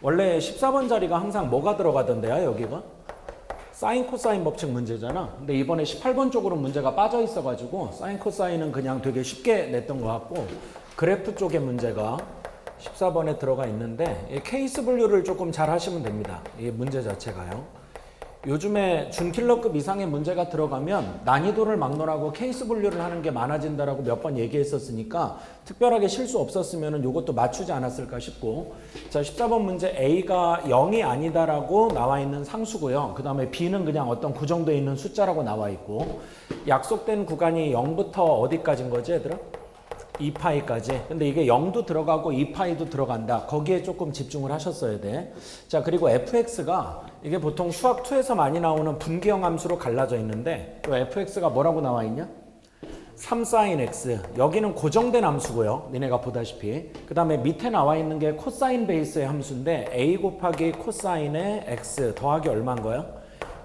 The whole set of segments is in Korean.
원래 14번 자리가 항상 뭐가 들어가던데요, 여기가? 사인 코사인 법칙 문제잖아. 근데 이번에 18번 쪽으로 문제가 빠져 있어가지고 사인 코사인은 그냥 되게 쉽게 냈던 것 같고 그래프 쪽의 문제가 14번에 들어가 있는데 이 케이스 분류를 조금 잘 하시면 됩니다. 이 문제 자체가요. 요즘에 준킬러급 이상의 문제가 들어가면 난이도를 막론하고 케이스 분류를 하는 게 많아진다라고 몇 번 얘기했었으니까 특별하게 실수 없었으면 이것도 맞추지 않았을까 싶고, 자 14번 문제 A가 0이 아니다라고 나와 있는 상수고요. 그 다음에 B는 그냥 어떤 고정되어 있는 숫자라고 나와 있고, 약속된 구간이 0부터 어디까지인 거지 얘들아? 2파이까지. 근데 이게 0도 들어가고 2파이도 들어간다. 거기에 조금 집중을 하셨어야 돼. 자, 그리고 fx가 이게 보통 수학 2에서 많이 나오는 분기형 함수로 갈라져 있는데 또 fx가 뭐라고 나와 있냐? 3sin x. 여기는 고정된 함수고요. 니네가 보다시피. 그 다음에 밑에 나와 있는 게 코사인 베이스의 함수인데 a 곱하기 코사인의 x 더하기 얼마인 거야?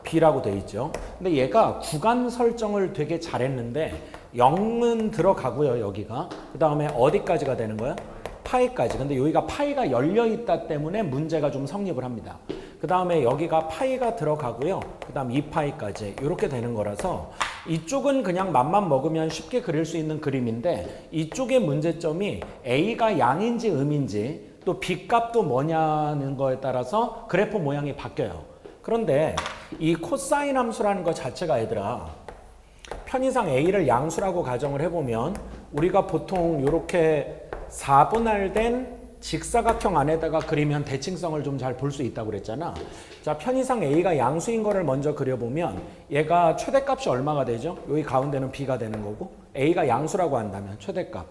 b라고 돼 있죠. 근데 얘가 구간 설정을 되게 잘했는데 0은 들어가고요, 여기가. 그 다음에 어디까지가 되는 거야? 파이까지. 근데 여기가 파이가 열려있다 때문에 문제가 좀 성립을 합니다. 그 다음에 여기가 파이가 들어가고요. 그 다음 2파이까지. 이렇게 되는 거라서 이쪽은 그냥 맘만 먹으면 쉽게 그릴 수 있는 그림인데 이쪽의 문제점이 A가 양인지 음인지 또 B 값도 뭐냐는 거에 따라서 그래프 모양이 바뀌어요. 그런데 이 코사인 함수라는 것 자체가 얘들아 편의상 A를 양수라고 가정을 해보면 우리가 보통 이렇게 4분할된 직사각형 안에다가 그리면 대칭성을 좀 잘 볼 수 있다고 그랬잖아. 자, 편의상 A가 양수인 거를 먼저 그려보면 얘가 최대값이 얼마가 되죠? 여기 가운데는 B가 되는 거고 A가 양수라고 한다면 최대값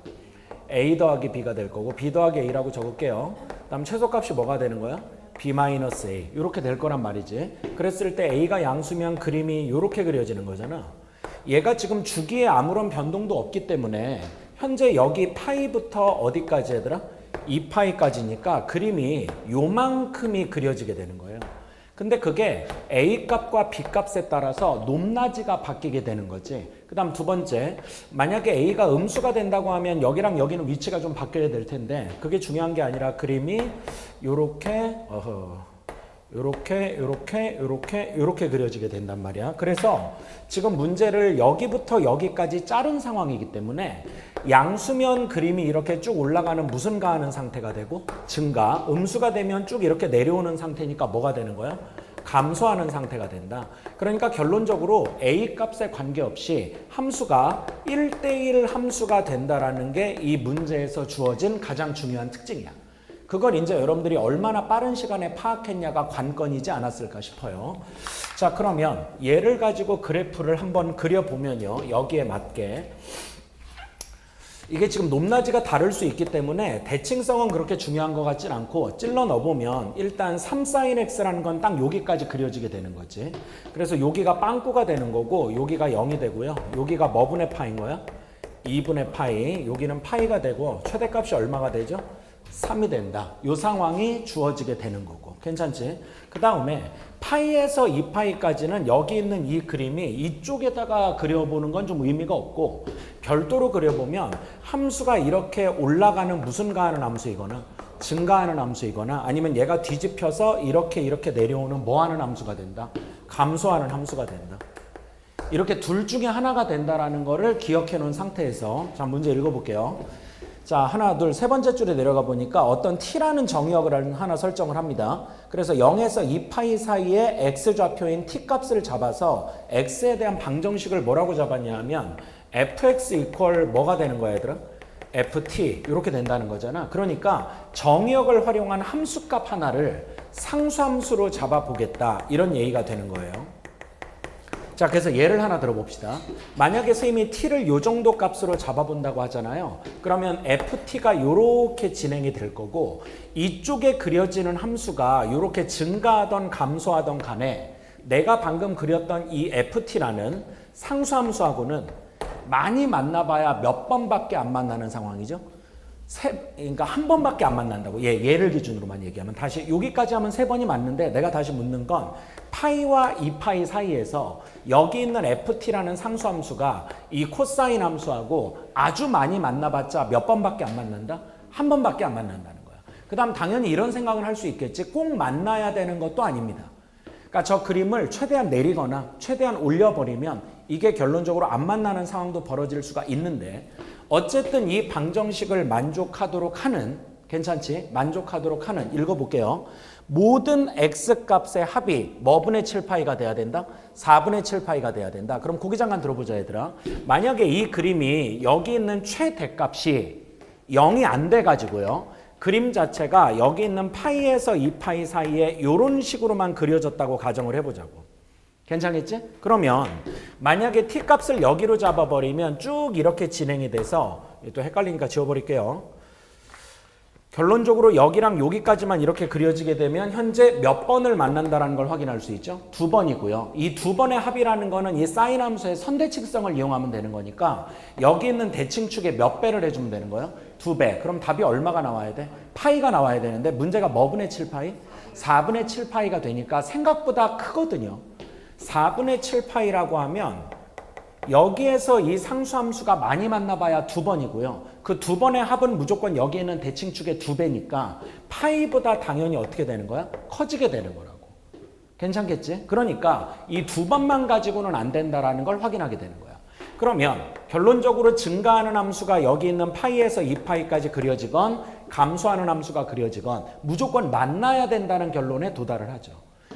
A 더하기 B가 될 거고 B 더하기 A라고 적을게요. 그 다음 최소값이 뭐가 되는 거야? B-A 이렇게 될 거란 말이지. 그랬을 때 A가 양수면 그림이 이렇게 그려지는 거잖아. 얘가 지금 주기에 아무런 변동도 없기 때문에 현재 여기 파이부터 어디까지 얘들아? 2파이까지니까 그림이 요만큼이 그려지게 되는 거예요. 근데 그게 A 값과 B 값에 따라서 높낮이가 바뀌게 되는 거지. 그 다음 두 번째, 만약에 A가 음수가 된다고 하면 여기랑 여기는 위치가 좀 바뀌어야 될 텐데 그게 중요한 게 아니라 그림이 요렇게 그려지게 된단 말이야. 그래서 지금 문제를 여기부터 여기까지 자른 상황이기 때문에 양수면 그림이 이렇게 쭉 올라가는 무슨가 하는 상태가 되고 증가, 음수가 되면 쭉 이렇게 내려오는 상태니까 뭐가 되는 거야? 감소하는 상태가 된다. 그러니까 결론적으로 A 값에 관계없이 함수가 1대1 함수가 된다라는 게 이 문제에서 주어진 가장 중요한 특징이야. 그걸 이제 여러분들이 얼마나 빠른 시간에 파악했냐가 관건이지 않았을까 싶어요. 자, 그러면 얘를 가지고 그래프를 한번 그려보면요. 여기에 맞게. 이게 지금 높낮이가 다를 수 있기 때문에 대칭성은 그렇게 중요한 것 같진 않고 찔러 넣어보면 일단 3sin x라는 건 딱 여기까지 그려지게 되는 거지. 그래서 여기가 빵꾸가 되는 거고 여기가 0이 되고요. 여기가 뭐 분의 파인 거야? 2분의 파이. 여기는 파이가 되고 최대값이 얼마가 되죠? 3이 된다. 이 상황이 주어지게 되는 거고. 괜찮지? 그 다음에 파이에서 2파이까지는 여기 있는 이 그림이 이쪽에다가 그려보는 건 좀 의미가 없고 별도로 그려보면 함수가 이렇게 올라가는 무슨가 하는 함수이거나 증가하는 함수이거나 아니면 얘가 뒤집혀서 이렇게 내려오는 뭐 하는 함수가 된다? 감소하는 함수가 된다. 이렇게 둘 중에 하나가 된다라는 거를 기억해 놓은 상태에서 자, 문제 읽어볼게요. 자, 하나, 둘, 세 번째 줄에 내려가 보니까 어떤 t라는 정의역을 하나 설정을 합니다. 그래서 0에서 2파이 사이에 x좌표인 t값을 잡아서 x에 대한 방정식을 뭐라고 잡았냐 하면 fx 이퀄 뭐가 되는 거야 얘들아? ft 이렇게 된다는 거잖아. 그러니까 정의역을 활용한 함수값 하나를 상수함수로 잡아보겠다 이런 얘기가 되는 거예요. 자, 그래서 예를 하나 들어봅시다. 만약에 선생님이 t를 요 정도 값으로 잡아본다고 하잖아요. 그러면 ft가 요렇게 진행이 될 거고 이쪽에 그려지는 함수가 요렇게 증가하던 감소하던 간에 내가 방금 그렸던 이 ft라는 상수함수하고는 많이 만나봐야 몇 번밖에 안 만나는 상황이죠. 그러니까 한 번밖에 안 만난다고. 얘를 기준으로만 얘기하면 다시 여기까지 하면 세 번이 맞는데 내가 다시 묻는 건 파이와 2파이 사이에서 여기 있는 ft라는 상수함수가 이 코사인 함수하고 아주 많이 만나봤자 몇 번밖에 안 만난다? 한 번밖에 안 만난다는 거야. 그 다음 당연히 이런 생각을 할 수 있겠지. 꼭 만나야 되는 것도 아닙니다. 그러니까 저 그림을 최대한 내리거나 최대한 올려버리면 이게 결론적으로 안 만나는 상황도 벌어질 수가 있는데 어쨌든 이 방정식을 만족하도록 하는 괜찮지? 만족하도록 하는 읽어볼게요. 모든 x값의 합이 뭐분의 7파이가 돼야 된다? 4분의 7파이가 돼야 된다. 그럼 고기 잠깐 들어보자 얘들아. 만약에 이 그림이 여기 있는 최대값이 0이 안 돼가지고요. 그림 자체가 여기 있는 파이에서 2파이 사이에 이런 식으로만 그려졌다고 가정을 해보자고. 괜찮겠지? 그러면 만약에 t값을 여기로 잡아버리면 쭉 이렇게 진행이 돼서 또 헷갈리니까 지워버릴게요. 결론적으로 여기랑 여기까지만 이렇게 그려지게 되면 현재 몇 번을 만난다는 걸 확인할 수 있죠. 2번이고요. 이 2번의 합이라는 거는 이 사인 함수의 선대칭성을 이용하면 되는 거니까 여기 있는 대칭축에 몇 배를 해주면 되는 거예요? 2배. 그럼 답이 얼마가 나와야 돼? 파이가 나와야 되는데 문제가 뭐분의 7파이? 4분의 7파이가 되니까 생각보다 크거든요. 4분의 7파이라고 하면 여기에서 이 상수함수가 많이 만나봐야 2번이고요. 그 2번의 합은 무조건 여기 있는 대칭축의 2배니까 파이보다 당연히 어떻게 되는 거야? 커지게 되는 거라고. 괜찮겠지? 그러니까 이 2번만 가지고는 안 된다라는 걸 확인하게 되는 거야. 그러면 결론적으로 증가하는 함수가 여기 있는 파이에서 2파이까지 그려지건 감소하는 함수가 그려지건 무조건 만나야 된다는 결론에 도달을 하죠.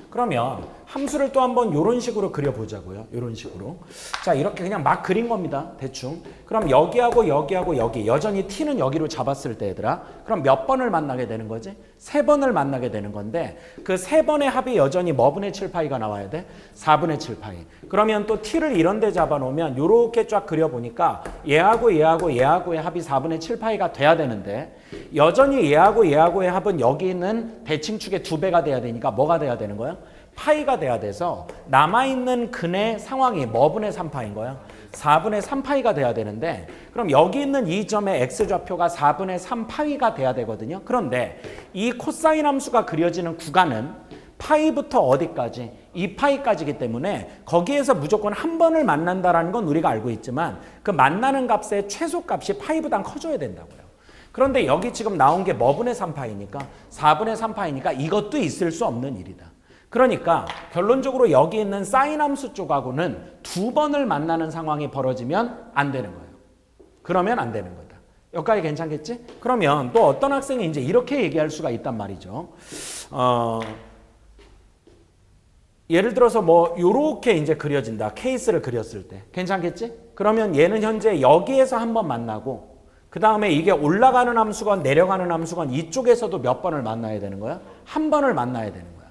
그러면 함수를 또 한번 이런 식으로 그려보자고요. 이런 식으로. 자, 이렇게 그냥 막 그린 겁니다. 대충. 그럼 여기하고 여기하고 여기. 여전히 t는 여기로 잡았을 때 얘들아. 그럼 몇 번을 만나게 되는 거지? 3번을 만나게 되는 건데 그 3번의 합이 여전히 뭐분의 7파이가 나와야 돼? 4분의 7파이. 그러면 또 t를 이런 데 잡아놓으면 이렇게 쫙 그려보니까 얘하고 얘하고 얘하고의 합이 4분의 7파이가 돼야 되는데 여전히 얘하고 얘하고의 합은 여기 있는 대칭축의 2배가 돼야 되니까 뭐가 돼야 되는 거야? 파이가 돼야 돼서 남아있는 근의 상황이 뭐분의 3파인 거야? 4분의 3파이가 돼야 되는데 그럼 여기 있는 이 점의 x좌표가 4분의 3파이가 돼야 되거든요. 그런데 이 코사인 함수가 그려지는 구간은 파이부터 어디까지? 2파이까지이기 때문에 거기에서 무조건 한 번을 만난다는 건 우리가 알고 있지만 그 만나는 값의 최소값이 파이보단 커져야 된다고요. 그런데 여기 지금 나온 게 뭐분의 3파이니까 4분의 3파이니까 이것도 있을 수 없는 일이다. 그러니까 결론적으로 여기 있는 사인 함수 쪽하고는 2번을 만나는 상황이 벌어지면 안 되는 거예요. 그러면 안 되는 거다. 여기까지 괜찮겠지? 그러면 또 어떤 학생이 이제 이렇게 얘기할 수가 있단 말이죠. 예를 들어서 뭐 요렇게 이제 그려진다. 케이스를 그렸을 때. 괜찮겠지? 그러면 얘는 현재 여기에서 한 번 만나고 그 다음에 이게 올라가는 함수건 내려가는 함수건 이쪽에서도 몇 번을 만나야 되는 거야? 한 번을 만나야 되는 거야.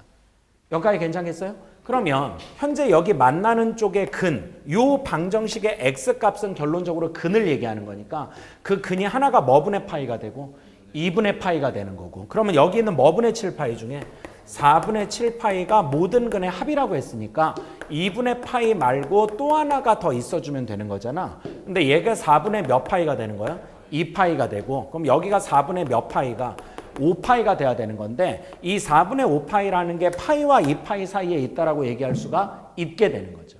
여기까지 괜찮겠어요? 그러면 현재 여기 만나는 쪽의 근, 요 방정식의 x값은 결론적으로 근을 얘기하는 거니까 그 근이 하나가 뭐분의 파이가 되고 2분의 파이가 되는 거고 그러면 여기 있는 뭐분의 7파이 중에 4분의 7파이가 모든 근의 합이라고 했으니까 2분의 파이 말고 또 하나가 더 있어주면 되는 거잖아. 근데 얘가 4분의 몇 파이가 되는 거야? 2파이가 되고 그럼 여기가 4분의 몇 파이가 5파이가 돼야 되는 건데 이 4분의 5파이라는 게 파이와 2파이 사이에 있다라고 얘기할 수가 있게 되는 거죠.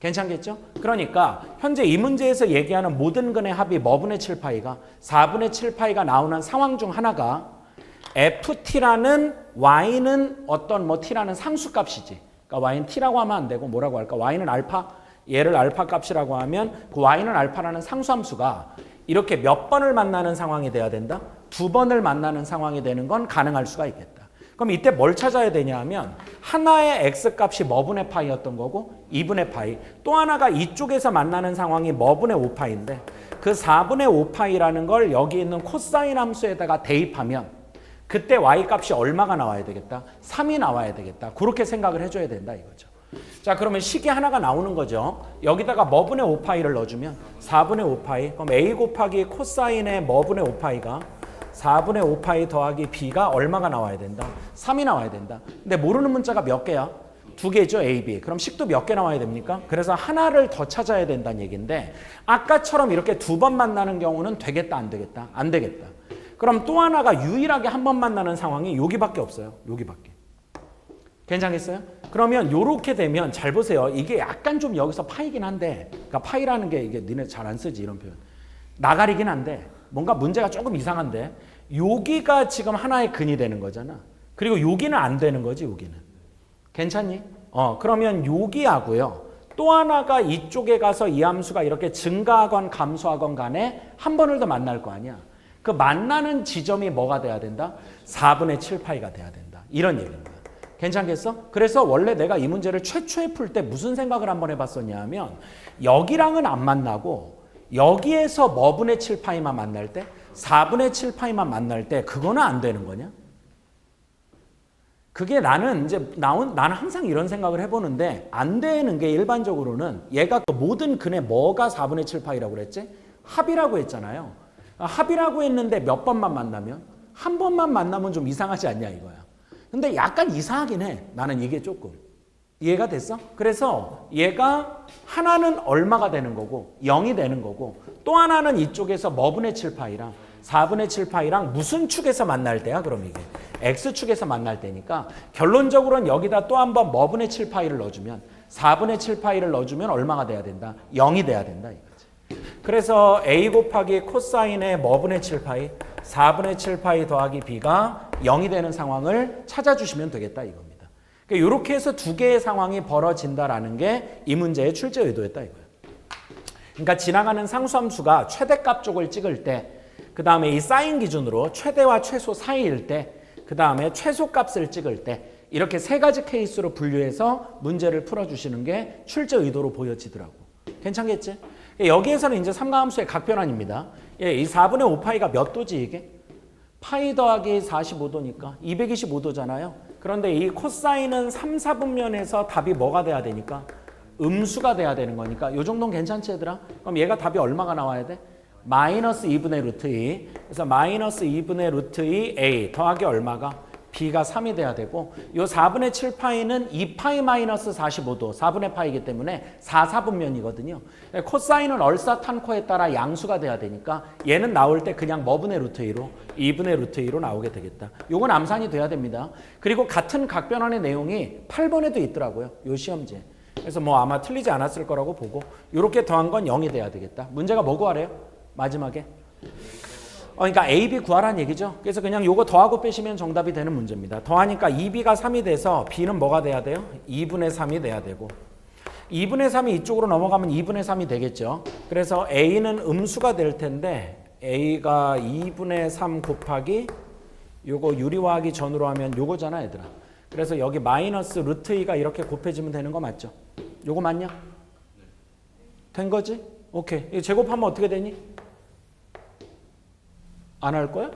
괜찮겠죠? 그러니까 현재 이 문제에서 얘기하는 모든 근의 합이 뭐분의 7파이가 4분의 7파이가 나오는 상황 중 하나가 ft라는 y는 어떤 뭐 t라는 상수값이지. 그러니까 y는 t라고 하면 안 되고 뭐라고 할까? y는 알파, 얘를 알파 값이라고 하면 그 y는 알파라는 상수함수가 이렇게 몇 번을 만나는 상황이 돼야 된다? 2번을 만나는 상황이 되는 건 가능할 수가 있겠다. 그럼 이때 뭘 찾아야 되냐 하면 하나의 x값이 뭐분의 파이였던 거고 2분의 파이 또 하나가 이쪽에서 만나는 상황이 뭐분의 5파이인데 그 4분의 5파이라는 걸 여기 있는 코사인 함수에다가 대입하면 그때 y값이 얼마가 나와야 되겠다? 3이 나와야 되겠다. 그렇게 생각을 해줘야 된다 이거죠. 자 그러면 식이 하나가 나오는 거죠. 여기다가 뭐분의 5파이를 넣어주면 4분의 5파이 그럼 a 곱하기 코사인의 뭐분의 5파이가 4분의 5파이 더하기 b가 얼마가 나와야 된다? 3이 나와야 된다. 근데 모르는 문자가 몇 개야? 2개죠 a, b. 그럼 식도 몇 개 나와야 됩니까? 그래서 하나를 더 찾아야 된다는 얘기인데 아까처럼 이렇게 2번 만나는 경우는 되겠다 안 되겠다? 안 되겠다. 그럼 또 하나가 유일하게 한 번 만나는 상황이 여기밖에 없어요. 여기밖에. 괜찮겠어요? 그러면 요렇게 되면 잘 보세요. 이게 약간 좀 여기서 파이긴 한데 그러니까 파이라는 게 이게 니네 잘 안 쓰지 이런 표현. 나가리긴 한데 뭔가 문제가 조금 이상한데 여기가 지금 하나의 근이 되는 거잖아. 그리고 여기는 안 되는 거지, 여기는. 괜찮니? 그러면 여기하고요. 또 하나가 이쪽에 가서 이 함수가 이렇게 증가하건 감소하건 간에 한 번을 더 만날 거 아니야. 그 만나는 지점이 뭐가 돼야 된다? 4분의 7파이가 돼야 된다. 이런 얘기입니다. 괜찮겠어? 그래서 원래 내가 이 문제를 최초에 풀 때 무슨 생각을 한번 해봤었냐 하면 여기랑은 안 만나고 여기에서 뭐분의 7파이만 만날 때 4분의 7파이만 만날 때 그거는 안 되는 거냐? 그게 나는 항상 이런 생각을 해보는데 안 되는 게 일반적으로는 얘가 그 모든 근의 뭐가 4분의 7파이라고 그랬지? 합이라고 했잖아요. 합이라고 했는데 몇 번만 만나면? 한 번만 만나면 좀 이상하지 않냐 이거야. 근데 약간 이상하긴 해. 나는 이게 조금. 이해가 됐어? 그래서 얘가 하나는 얼마가 되는 거고 0이 되는 거고 또 하나는 이쪽에서 뭐분의 7파이랑 4분의 7파이랑 무슨 축에서 만날 때야? 그럼 이게 X축에서 만날 때니까 결론적으로는 여기다 또 한 번 뭐분의 7파이를 넣어주면 4분의 7파이를 넣어주면 얼마가 돼야 된다? 0이 돼야 된다 이거지. 그래서 A 곱하기 코사인의 뭐분의 7파이 4분의 7파이 더하기 B가 0이 되는 상황을 찾아주시면 되겠다 이겁니다. 그러니까 이렇게 해서 두 개의 상황이 벌어진다라는 게 이 문제의 출제 의도였다 이거예요. 그러니까 지나가는 상수함수가 최대값 쪽을 찍을 때 그 다음에 이 사인 기준으로 최대와 최소 사이일 때 그 다음에 최소값을 찍을 때 이렇게 세 가지 케이스로 분류해서 문제를 풀어주시는 게 출제 의도로 보여지더라고. 괜찮겠지? 여기에서는 이제 삼가함수의 각변환입니다. 이 4분의 5파이가 몇 도지 이게? 파이 더하기 45도니까 225도잖아요. 그런데 이 코사인은 3, 4분면에서 답이 뭐가 돼야 되니까? 음수가 돼야 되는 거니까 이 정도는 괜찮지 얘들아? 그럼 얘가 답이 얼마가 나와야 돼? 마이너스 2분의 루트 2. 그래서 마이너스 2분의 루트 2 A 더하기 얼마가? B가 3이 돼야 되고 요 4분의 7파이는 2파이 마이너스 45도 4분의 파이기 때문에 4, 4분면이거든요. 코사인은 얼사탄코에 따라 양수가 돼야 되니까 얘는 나올 때 그냥 뭐분의 루트 2로 2분의 루트 2로 나오게 되겠다. 요건 암산이 돼야 됩니다. 그리고 같은 각변환의 내용이 8번에도 있더라고요. 요 시험지에. 그래서 뭐 아마 틀리지 않았을 거라고 보고 요렇게 더한 건 0이 돼야 되겠다. 문제가 뭐 구하래요? 마지막에. 그러니까 A, B 구하라는 얘기죠. 그래서 그냥 요거 더하고 빼시면 정답이 되는 문제입니다. 더하니까 2B가 3이 돼서 B는 뭐가 돼야 돼요? 2분의 3이 돼야 되고 2분의 3이 이쪽으로 넘어가면 2분의 3이 되겠죠. 그래서 A는 음수가 될 텐데 A가 2분의 3 곱하기 요거 유리화하기 전으로 하면 요거잖아 얘들아. 그래서 여기 마이너스 루트 2가 이렇게 곱해지면 되는 거 맞죠? 요거 맞냐? 된 거지? 오케이. 이거 제곱하면 어떻게 되니? 안 할 거야?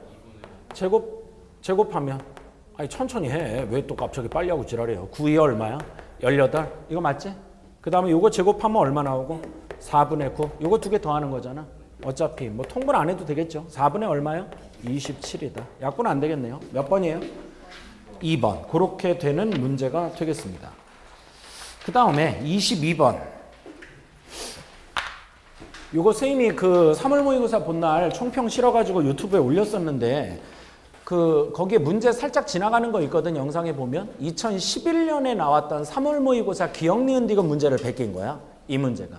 제곱하면 아니 천천히 해. 왜 또 갑자기 빨리 하고 지랄해요. 9이 얼마야? 18. 이거 맞지? 그 다음에 요거 제곱하면 얼마 나오고? 4분의 9. 요거 두 개 더하는 거잖아. 어차피 뭐 통분 안 해도 되겠죠. 4분의 얼마요? 27이다. 약분 안 되겠네요. 몇 번이에요? 2번. 그렇게 되는 문제가 되겠습니다. 그 다음에 22번. 요거 선생님이 그 3월 모의고사 본날 총평 실어가지고 유튜브에 올렸었는데 거기에 문제 살짝 지나가는 거 있거든. 영상에 보면 2011년에 나왔던 3월 모의고사 기억 니은 디귿 문제를 베낀 거야. 이 문제가.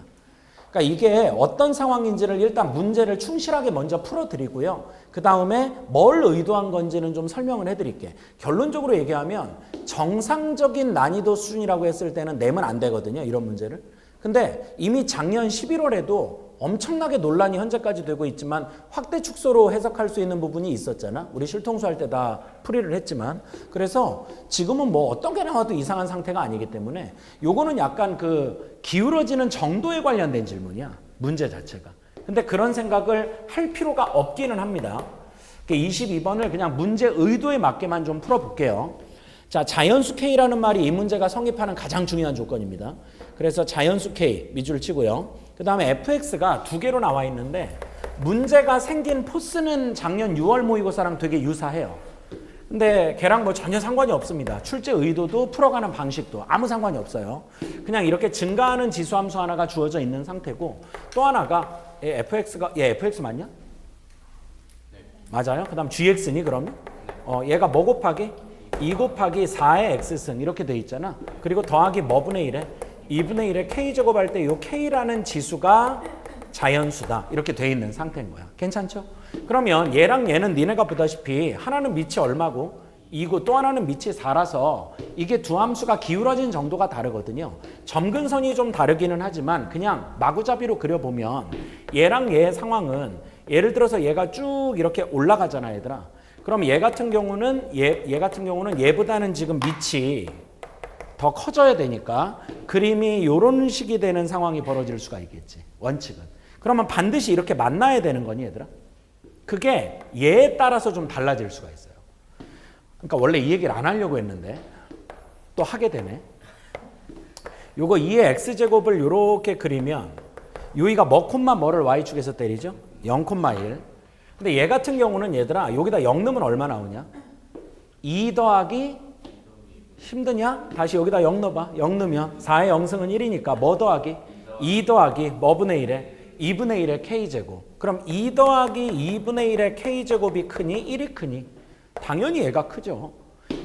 그러니까 이게 어떤 상황인지를 일단 문제를 충실하게 먼저 풀어드리고요. 그 다음에 뭘 의도한 건지는 좀 설명을 해드릴게. 결론적으로 얘기하면 정상적인 난이도 수준이라고 했을 때는 내면 안 되거든요. 이런 문제를. 근데 이미 작년 11월에도 엄청나게 논란이 현재까지 되고 있지만 확대 축소로 해석할 수 있는 부분이 있었잖아. 우리 실통수 할 때 다 풀이를 했지만. 그래서 지금은 뭐 어떤 게 나와도 이상한 상태가 아니기 때문에 요거는 약간 그 기울어지는 정도에 관련된 질문이야. 문제 자체가. 근데 그런 생각을 할 필요가 없기는 합니다. 22번을 그냥 문제 의도에 맞게만 좀 풀어볼게요. 자, 자연수 K라는 말이 이 문제가 성립하는 가장 중요한 조건입니다. 그래서 자연수 K 밑줄 치고요. 그 다음에 fx가 두 개로 나와 있는데 문제가 생긴 포스는 작년 6월 모의고사랑 되게 유사해요. 근데 걔랑 뭐 전혀 상관이 없습니다. 출제 의도도 풀어가는 방식도 아무 상관이 없어요. 그냥 이렇게 증가하는 지수함수 하나가 주어져 있는 상태고 또 하나가 fx가 얘 fx 맞냐? 네. 맞아요. 그 다음 gx니 그러면? 얘가 뭐 곱하기? 2 곱하기 4의 x승 이렇게 돼 있잖아. 그리고 더하기 뭐분의 1에? 2분의 1에 k제곱할 때 이 k라는 지수가 자연수다. 이렇게 돼 있는 상태인 거야. 괜찮죠? 그러면 얘랑 얘는 니네가 보다시피 하나는 밑이 얼마고 2고 또 하나는 밑이 4라서 이게 두 함수가 기울어진 정도가 다르거든요. 점근선이 좀 다르기는 하지만 그냥 마구잡이로 그려보면 얘랑 얘의 상황은 예를 들어서 얘가 쭉 이렇게 올라가잖아, 얘들아. 그럼 얘 같은 경우는 얘보다는 지금 밑이 더 커져야 되니까 그림이 이런 식이 되는 상황이 벌어질 수가 있겠지. 원칙은. 그러면 반드시 이렇게 만나야 되는 거니, 얘들아? 그게 얘에 따라서 좀 달라질 수가 있어요. 그러니까 원래 이 얘기를 안 하려고 했는데 또 하게 되네. 요거 2의 x제곱을 이렇게 그리면 요이가 뭐 콤마 뭐를 y축에서 때리죠? 0,1. 근데 얘 같은 경우는 얘들아 여기다 0 넣으면 얼마 나오냐? 2 더하기 힘드냐? 다시 여기다 0 넣어봐. 0 넣으면 4의 0승은 1이니까 뭐 더하기? 2 더하기 뭐분의 1에? 2분의 1의 k제곱. 그럼 2 더하기 2분의 1의 k제곱이 크니? 1이 크니? 당연히 얘가 크죠.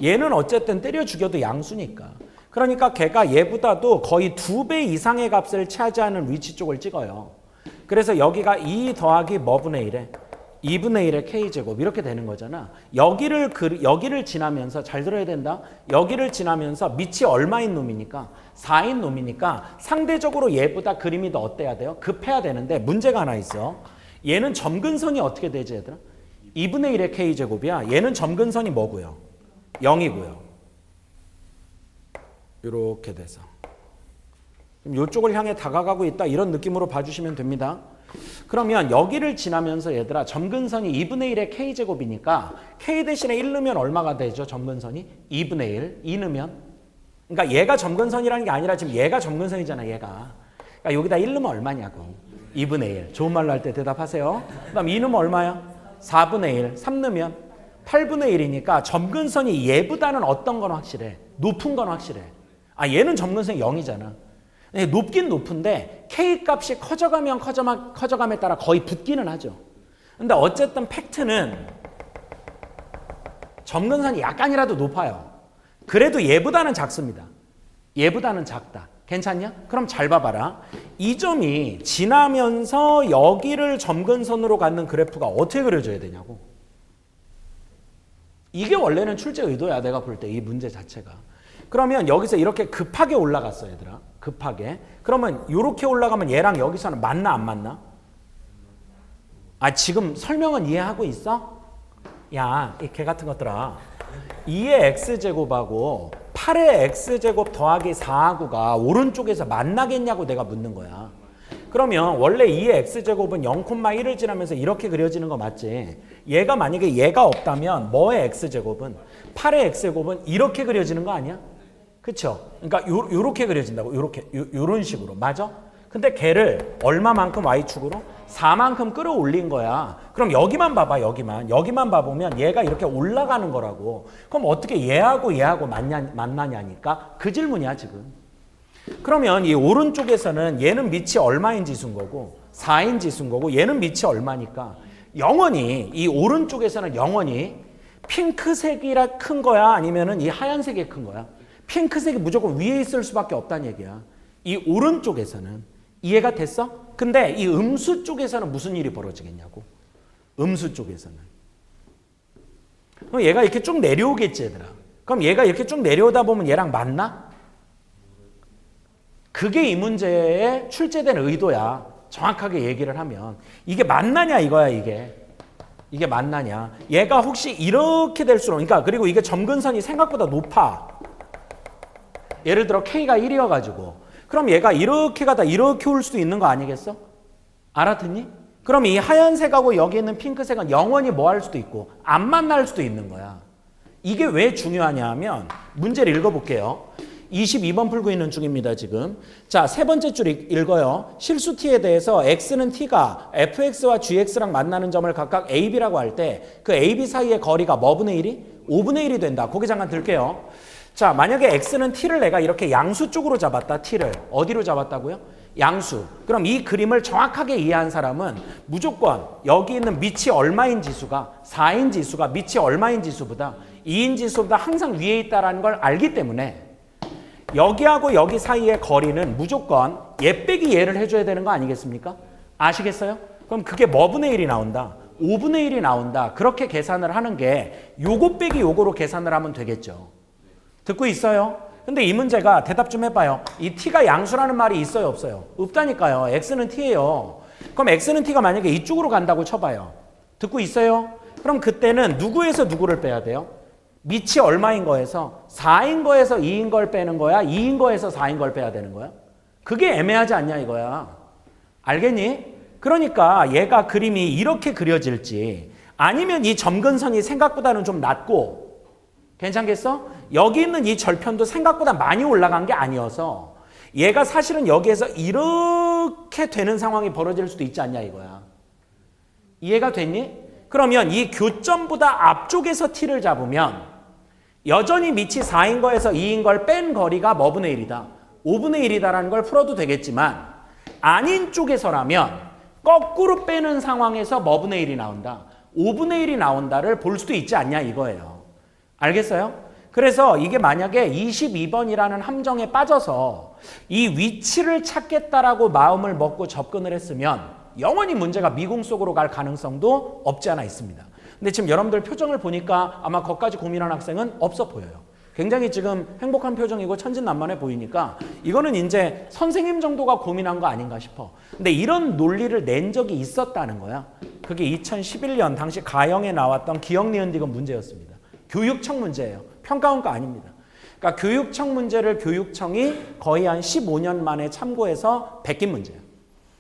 얘는 어쨌든 때려 죽여도 양수니까. 그러니까 걔가 얘보다도 거의 2배 이상의 값을 차지하는 위치 쪽을 찍어요. 그래서 여기가 2 더하기 뭐분의 1에? 2분의 1의 k제곱 이렇게 되는 거잖아. 여기를 지나면서 잘 들어야 된다. 여기를 지나면서 밑이 얼마인 놈이니까 4인 놈이니까 상대적으로 얘보다 그림이 더 어때야 돼요? 급해야 되는데 문제가 하나 있어. 얘는 점근선이 어떻게 되지 얘들아? 2분의 1의 k제곱이야. 얘는 점근선이 뭐고요? 0이고요. 이렇게 돼서 이쪽을 향해 다가가고 있다 이런 느낌으로 봐주시면 됩니다. 그러면 여기를 지나면서 얘들아 점근선이 2분의 1의 k제곱이니까 k 대신에 1 넣으면 얼마가 되죠? 점근선이 2분의 1, 2 넣으면 그러니까 얘가 점근선이라는 게 아니라 지금 얘가 점근선이잖아. 얘가 그러니까 여기다 1 넣으면 얼마냐고 2분의 1. 좋은 말로 할 때 대답하세요. 그 다음 2 넣으면 얼마야? 4분의 1, 3 넣으면 8분의 1이니까 점근선이 얘보다는 어떤 건 확실해? 높은 건 확실해. 아 얘는 점근선이 0이잖아. 높긴 높은데 K값이 커져가면 커져감에 따라 거의 붙기는 하죠. 근데 어쨌든 팩트는 점근선이 약간이라도 높아요. 그래도 얘보다는 작습니다. 얘보다는 작다. 괜찮냐? 그럼 잘 봐봐라. 이 점이 지나면서 여기를 점근선으로 갖는 그래프가 어떻게 그려져야 되냐고. 이게 원래는 출제 의도야. 내가 볼 때 이 문제 자체가. 그러면 여기서 이렇게 급하게 올라갔어 얘들아. 급하게. 그러면 이렇게 올라가면 얘랑 여기서는 맞나 안 맞나? 아 지금 설명은 이해하고 있어? 야, 이 개 같은 것들아. 2의 x제곱하고 8의 x제곱 더하기 4하고가 오른쪽에서 만나겠냐고 내가 묻는 거야. 그러면 원래 2의 x제곱은 0,1을 지나면서 이렇게 그려지는 거 맞지? 얘가 만약에 얘가 없다면 뭐의 x제곱은 8의 x제곱은 이렇게 그려지는 거 아니야? 그쵸? 그러니까 요렇게 그려진다고. 요런 식으로. 맞아? 근데 걔를 얼마만큼 y축으로? 4만큼 끌어올린 거야. 그럼 여기만 봐봐. 여기만 봐보면 얘가 이렇게 올라가는 거라고. 그럼 어떻게 얘하고 만나냐니까? 그 질문이야 지금. 그러면 이 오른쪽에서는 얘는 밑이 얼마인 지수인 거고 4인 지수인 거고 얘는 밑이 얼마니까 영원히 이 오른쪽에서는 영원히 핑크색이라 큰 거야 아니면은 이 하얀색이 큰 거야? 핑크색이 무조건 위에 있을 수밖에 없다는 얘기야. 이 오른쪽에서는. 이해가 됐어? 근데 이 음수 쪽에서는 무슨 일이 벌어지겠냐고. 음수 쪽에서는. 그럼 얘가 이렇게 쭉 내려오겠지 얘들아. 그럼 얘가 이렇게 쭉 내려오다 보면 얘랑 맞나? 그게 이 문제에 출제된 의도야. 정확하게 얘기를 하면. 이게 맞나냐 이거야 이게. 이게 맞나냐. 얘가 혹시 이렇게 될수록 그러니까 그리고 이게 점근선이 생각보다 높아. 예를 들어 K가 1이어가지고 그럼 얘가 이렇게 가다 이렇게 올 수도 있는 거 아니겠어? 알아듣니? 그럼 이 하얀색하고 여기 있는 핑크색은 영원히 뭐 할 수도 있고 안 만날 수도 있는 거야. 이게 왜 중요하냐 하면 문제를 읽어볼게요. 22번 풀고 있는 중입니다 지금. 자, 세 번째 줄 읽어요. 실수 t에 대해서 x는 t가 fx와 gx랑 만나는 점을 각각 a, b라고 할 때 그 a, b 사이의 거리가 뭐분의 1이? 5분의 1이 된다. 고개 잠깐 들게요. 자, 만약에 x는 t를 내가 이렇게 양수 쪽으로 잡았다. t를 어디로 잡았다고요? 양수. 그럼 이 그림을 정확하게 이해한 사람은 무조건 여기 있는 밑이 얼마인 지수가 4인 지수가 밑이 얼마인 지수보다 2인 지수보다 항상 위에 있다는 걸 알기 때문에 여기하고 여기 사이의 거리는 무조건 얘 빼기 얘를 해줘야 되는 거 아니겠습니까? 아시겠어요? 그럼 그게 뭐분의 1이 나온다? 5분의 1이 나온다. 그렇게 계산을 하는 게 요거 빼기 요거로 계산을 하면 되겠죠. 듣고 있어요? 근데 이 문제가 대답 좀 해봐요. 이 t가 양수라는 말이 있어요, 없어요? 없다니까요. x는 t예요. 그럼 x는 t가 만약에 이쪽으로 간다고 쳐봐요. 듣고 있어요? 그럼 그때는 누구에서 누구를 빼야 돼요? 밑이 얼마인 거에서 4인 거에서 2인 걸 빼는 거야? 2인 거에서 4인 걸 빼야 되는 거야? 그게 애매하지 않냐 이거야. 알겠니? 그러니까 얘가 그림이 이렇게 그려질지 아니면 이 점근선이 생각보다는 좀 낮고 괜찮겠어? 여기 있는 이 절편도 생각보다 많이 올라간 게 아니어서 얘가 사실은 여기에서 이렇게 되는 상황이 벌어질 수도 있지 않냐 이거야. 이해가 됐니? 그러면 이 교점보다 앞쪽에서 t를 잡으면 여전히 밑이 4인 거에서 2인 걸 뺀 거리가 뭐분의 1이다? 5분의 1이다라는 걸 풀어도 되겠지만 아닌 쪽에서라면 거꾸로 빼는 상황에서 뭐분의 1이 나온다? 5분의 1이 나온다를 볼 수도 있지 않냐 이거예요. 알겠어요? 그래서 이게 만약에 22번이라는 함정에 빠져서 이 위치를 찾겠다라고 마음을 먹고 접근을 했으면 영원히 문제가 미궁 속으로 갈 가능성도 없지 않아 있습니다. 근데 지금 여러분들 표정을 보니까 아마 거기까지 고민한 학생은 없어 보여요. 굉장히 지금 행복한 표정이고 천진난만해 보이니까 이거는 이제 선생님 정도가 고민한 거 아닌가 싶어. 근데 이런 논리를 낸 적이 있었다는 거야. 그게 2011년 당시 가영에 나왔던 기억 니은 디귿 문제였습니다. 교육청 문제예요. 평가원 거 아닙니다. 그러니까 교육청 문제를 교육청이 거의 한 15년 만에 참고해서 베낀 문제예요.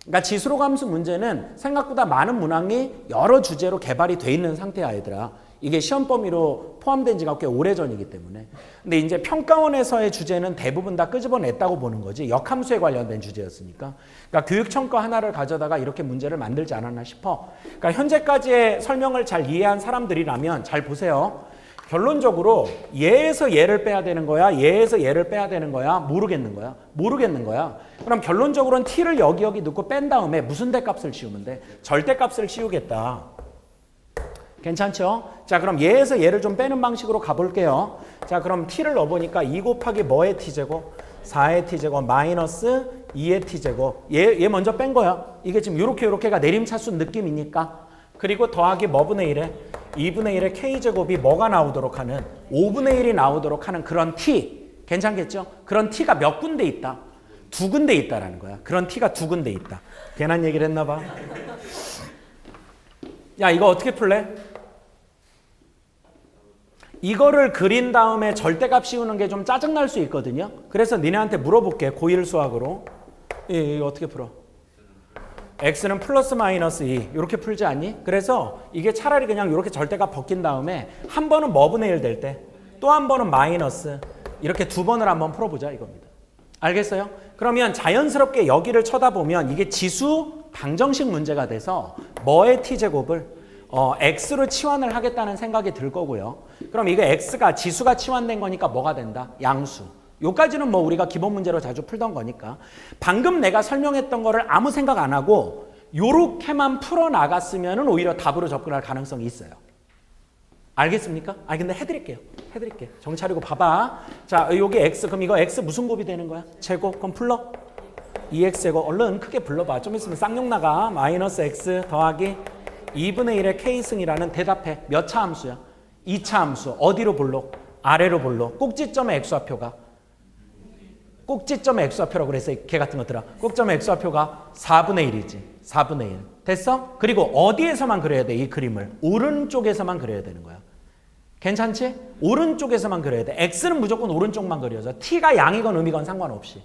그러니까 지수로 감수 문제는 생각보다 많은 문항이 여러 주제로 개발이 돼 있는 상태야 얘들아. 이게 시험 범위로 포함된 지가 꽤 오래전이기 때문에. 근데 이제 평가원에서의 주제는 대부분 다 끄집어냈다고 보는 거지. 역함수에 관련된 주제였으니까. 그러니까 교육청 거 하나를 가져다가 이렇게 문제를 만들지 않았나 싶어. 그러니까 현재까지의 설명을 잘 이해한 사람들이라면 잘 보세요. 결론적으로 얘에서 얘를 빼야 되는 거야? 얘에서 얘를 빼야 되는 거야? 모르겠는 거야? 모르겠는 거야. 그럼 결론적으로는 t를 여기 넣고 뺀 다음에 무슨 대값을 씌우면 돼? 절대값을 씌우겠다. 괜찮죠? 자, 그럼 얘에서 얘를 좀 빼는 방식으로 가볼게요. 자, 그럼 t를 넣어보니까 2 곱하기 뭐의 t제곱? 4의 t제곱 마이너스 2의 t제곱. 얘 먼저 뺀 거야. 이게 지금 요렇게가 내림차순 느낌이니까. 그리고 더하기 뭐분의 1에? 2분의 1의 k제곱이 뭐가 나오도록 하는? 5분의 1이 나오도록 하는 그런 t. 괜찮겠죠? 그런 t가 몇 군데 있다? 2군데 있다라는 거야. 그런 t가 2군데 있다. 괜한 얘기를 했나 봐. 야, 이거 어떻게 풀래? 이거를 그린 다음에 절대값 씌우는 게 좀 짜증날 수 있거든요. 그래서 니네한테 물어볼게. 고1 수학으로. 이거 어떻게 풀어? x는 플러스 마이너스 2 이렇게 풀지 않니? 그래서 이게 차라리 그냥 이렇게 절대값 벗긴 다음에 한 번은 뭐분의 1 될 때 또 한 번은 마이너스 이렇게 두 번을 한번 풀어보자 이겁니다. 알겠어요? 그러면 자연스럽게 여기를 쳐다보면 이게 지수 방정식 문제가 돼서 뭐의 t제곱을 x로 치환을 하겠다는 생각이 들 거고요. 그럼 이거 x가 지수가 치환된 거니까 뭐가 된다? 양수. 요까지는 뭐 우리가 기본 문제로 자주 풀던 거니까 방금 내가 설명했던 거를 아무 생각 안 하고 요렇게만 풀어나갔으면 오히려 답으로 접근할 가능성이 있어요. 알겠습니까? 근데 해드릴게요. 정신 차리고 봐봐. 자, 요게 x. 그럼 이거 x 무슨 곱이 되는 거야? 제곱. 그럼 불러. 2x제곱. 얼른 크게 불러봐. 좀 있으면 쌍욕 나가. 마이너스 x 더하기 2분의 1의 k승이라는 대답해. 몇 차 함수야? 2차 함수. 어디로 볼록? 아래로 볼록. 꼭지점의 x좌표가 꼭지점의 x좌표라고 그래서 개 같은 것들아. 꼭지점의 x좌표가 4분의 1이지. 4분의 1. 됐어? 그리고 어디에서만 그려야 돼? 이 그림을. 오른쪽에서만 그려야 되는 거야. 괜찮지? 오른쪽에서만 그려야 돼. x는 무조건 오른쪽만 그려져. t가 양이건 음이건 상관없이.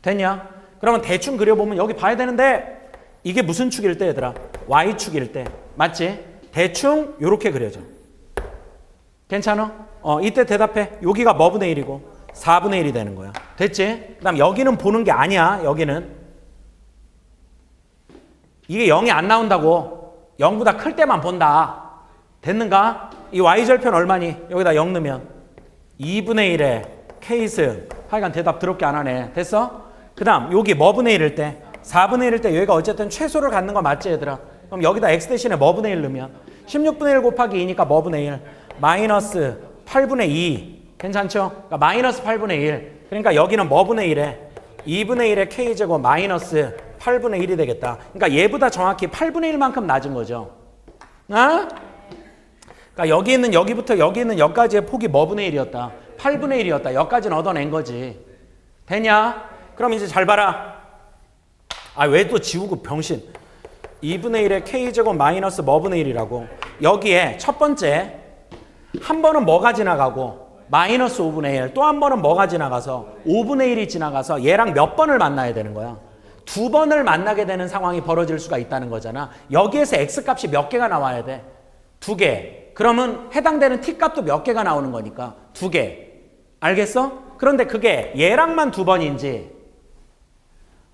됐냐? 그러면 대충 그려보면 여기 봐야 되는데 이게 무슨 축일 때 얘들아? y축일 때. 맞지? 대충 요렇게 그려져. 괜찮아? 이때 대답해. 여기가 뭐분의 1이고 4분의 1이 되는 거야. 됐지? 그 다음 여기는 보는 게 아니야. 여기는. 이게 0이 안 나온다고. 0보다 클 때만 본다. 됐는가? 이 y절편 얼마니? 여기다 0 넣으면 2분의 1의 k승. 하여간 대답 더럽게 안 하네. 됐어? 그 다음 여기 뭐분의 1일 때? 4분의 1일 때 여기가 어쨌든 최소를 갖는 거 맞지 얘들아? 그럼 여기다 x 대신에 뭐분의 1 넣으면 16분의 1 곱하기 2니까 뭐분의 1? 마이너스 8분의 2. 괜찮죠? 그러니까 마이너스 8분의 1. 그러니까 여기는 뭐분의 1에? 2분의 1의 k제곱 마이너스 8분의 1이 되겠다. 그러니까 얘보다 정확히 8분의 1만큼 낮은 거죠. 아? 그러니까 여기 있는 여기부터 여기 있는 여기까지의 폭이 뭐분의 1이었다? 8분의 1이었다. 여기까지는 얻어낸 거지. 되냐? 그럼 이제 잘 봐라. 아, 왜 또 지우고 병신. 2분의 1에 k제곱 마이너스 뭐분의 1이라고. 여기에 첫 번째 한 번은 뭐가 지나가고 마이너스 5분의 1. 또 한 번은 뭐가 지나가서 5분의 1이 지나가서 얘랑 몇 번을 만나야 되는 거야. 두 번을 만나게 되는 상황이 벌어질 수가 있다는 거잖아. 여기에서 x값이 몇 개가 나와야 돼? 2개. 그러면 해당되는 t값도 몇 개가 나오는 거니까 2개. 알겠어? 그런데 그게 얘랑만 2번인지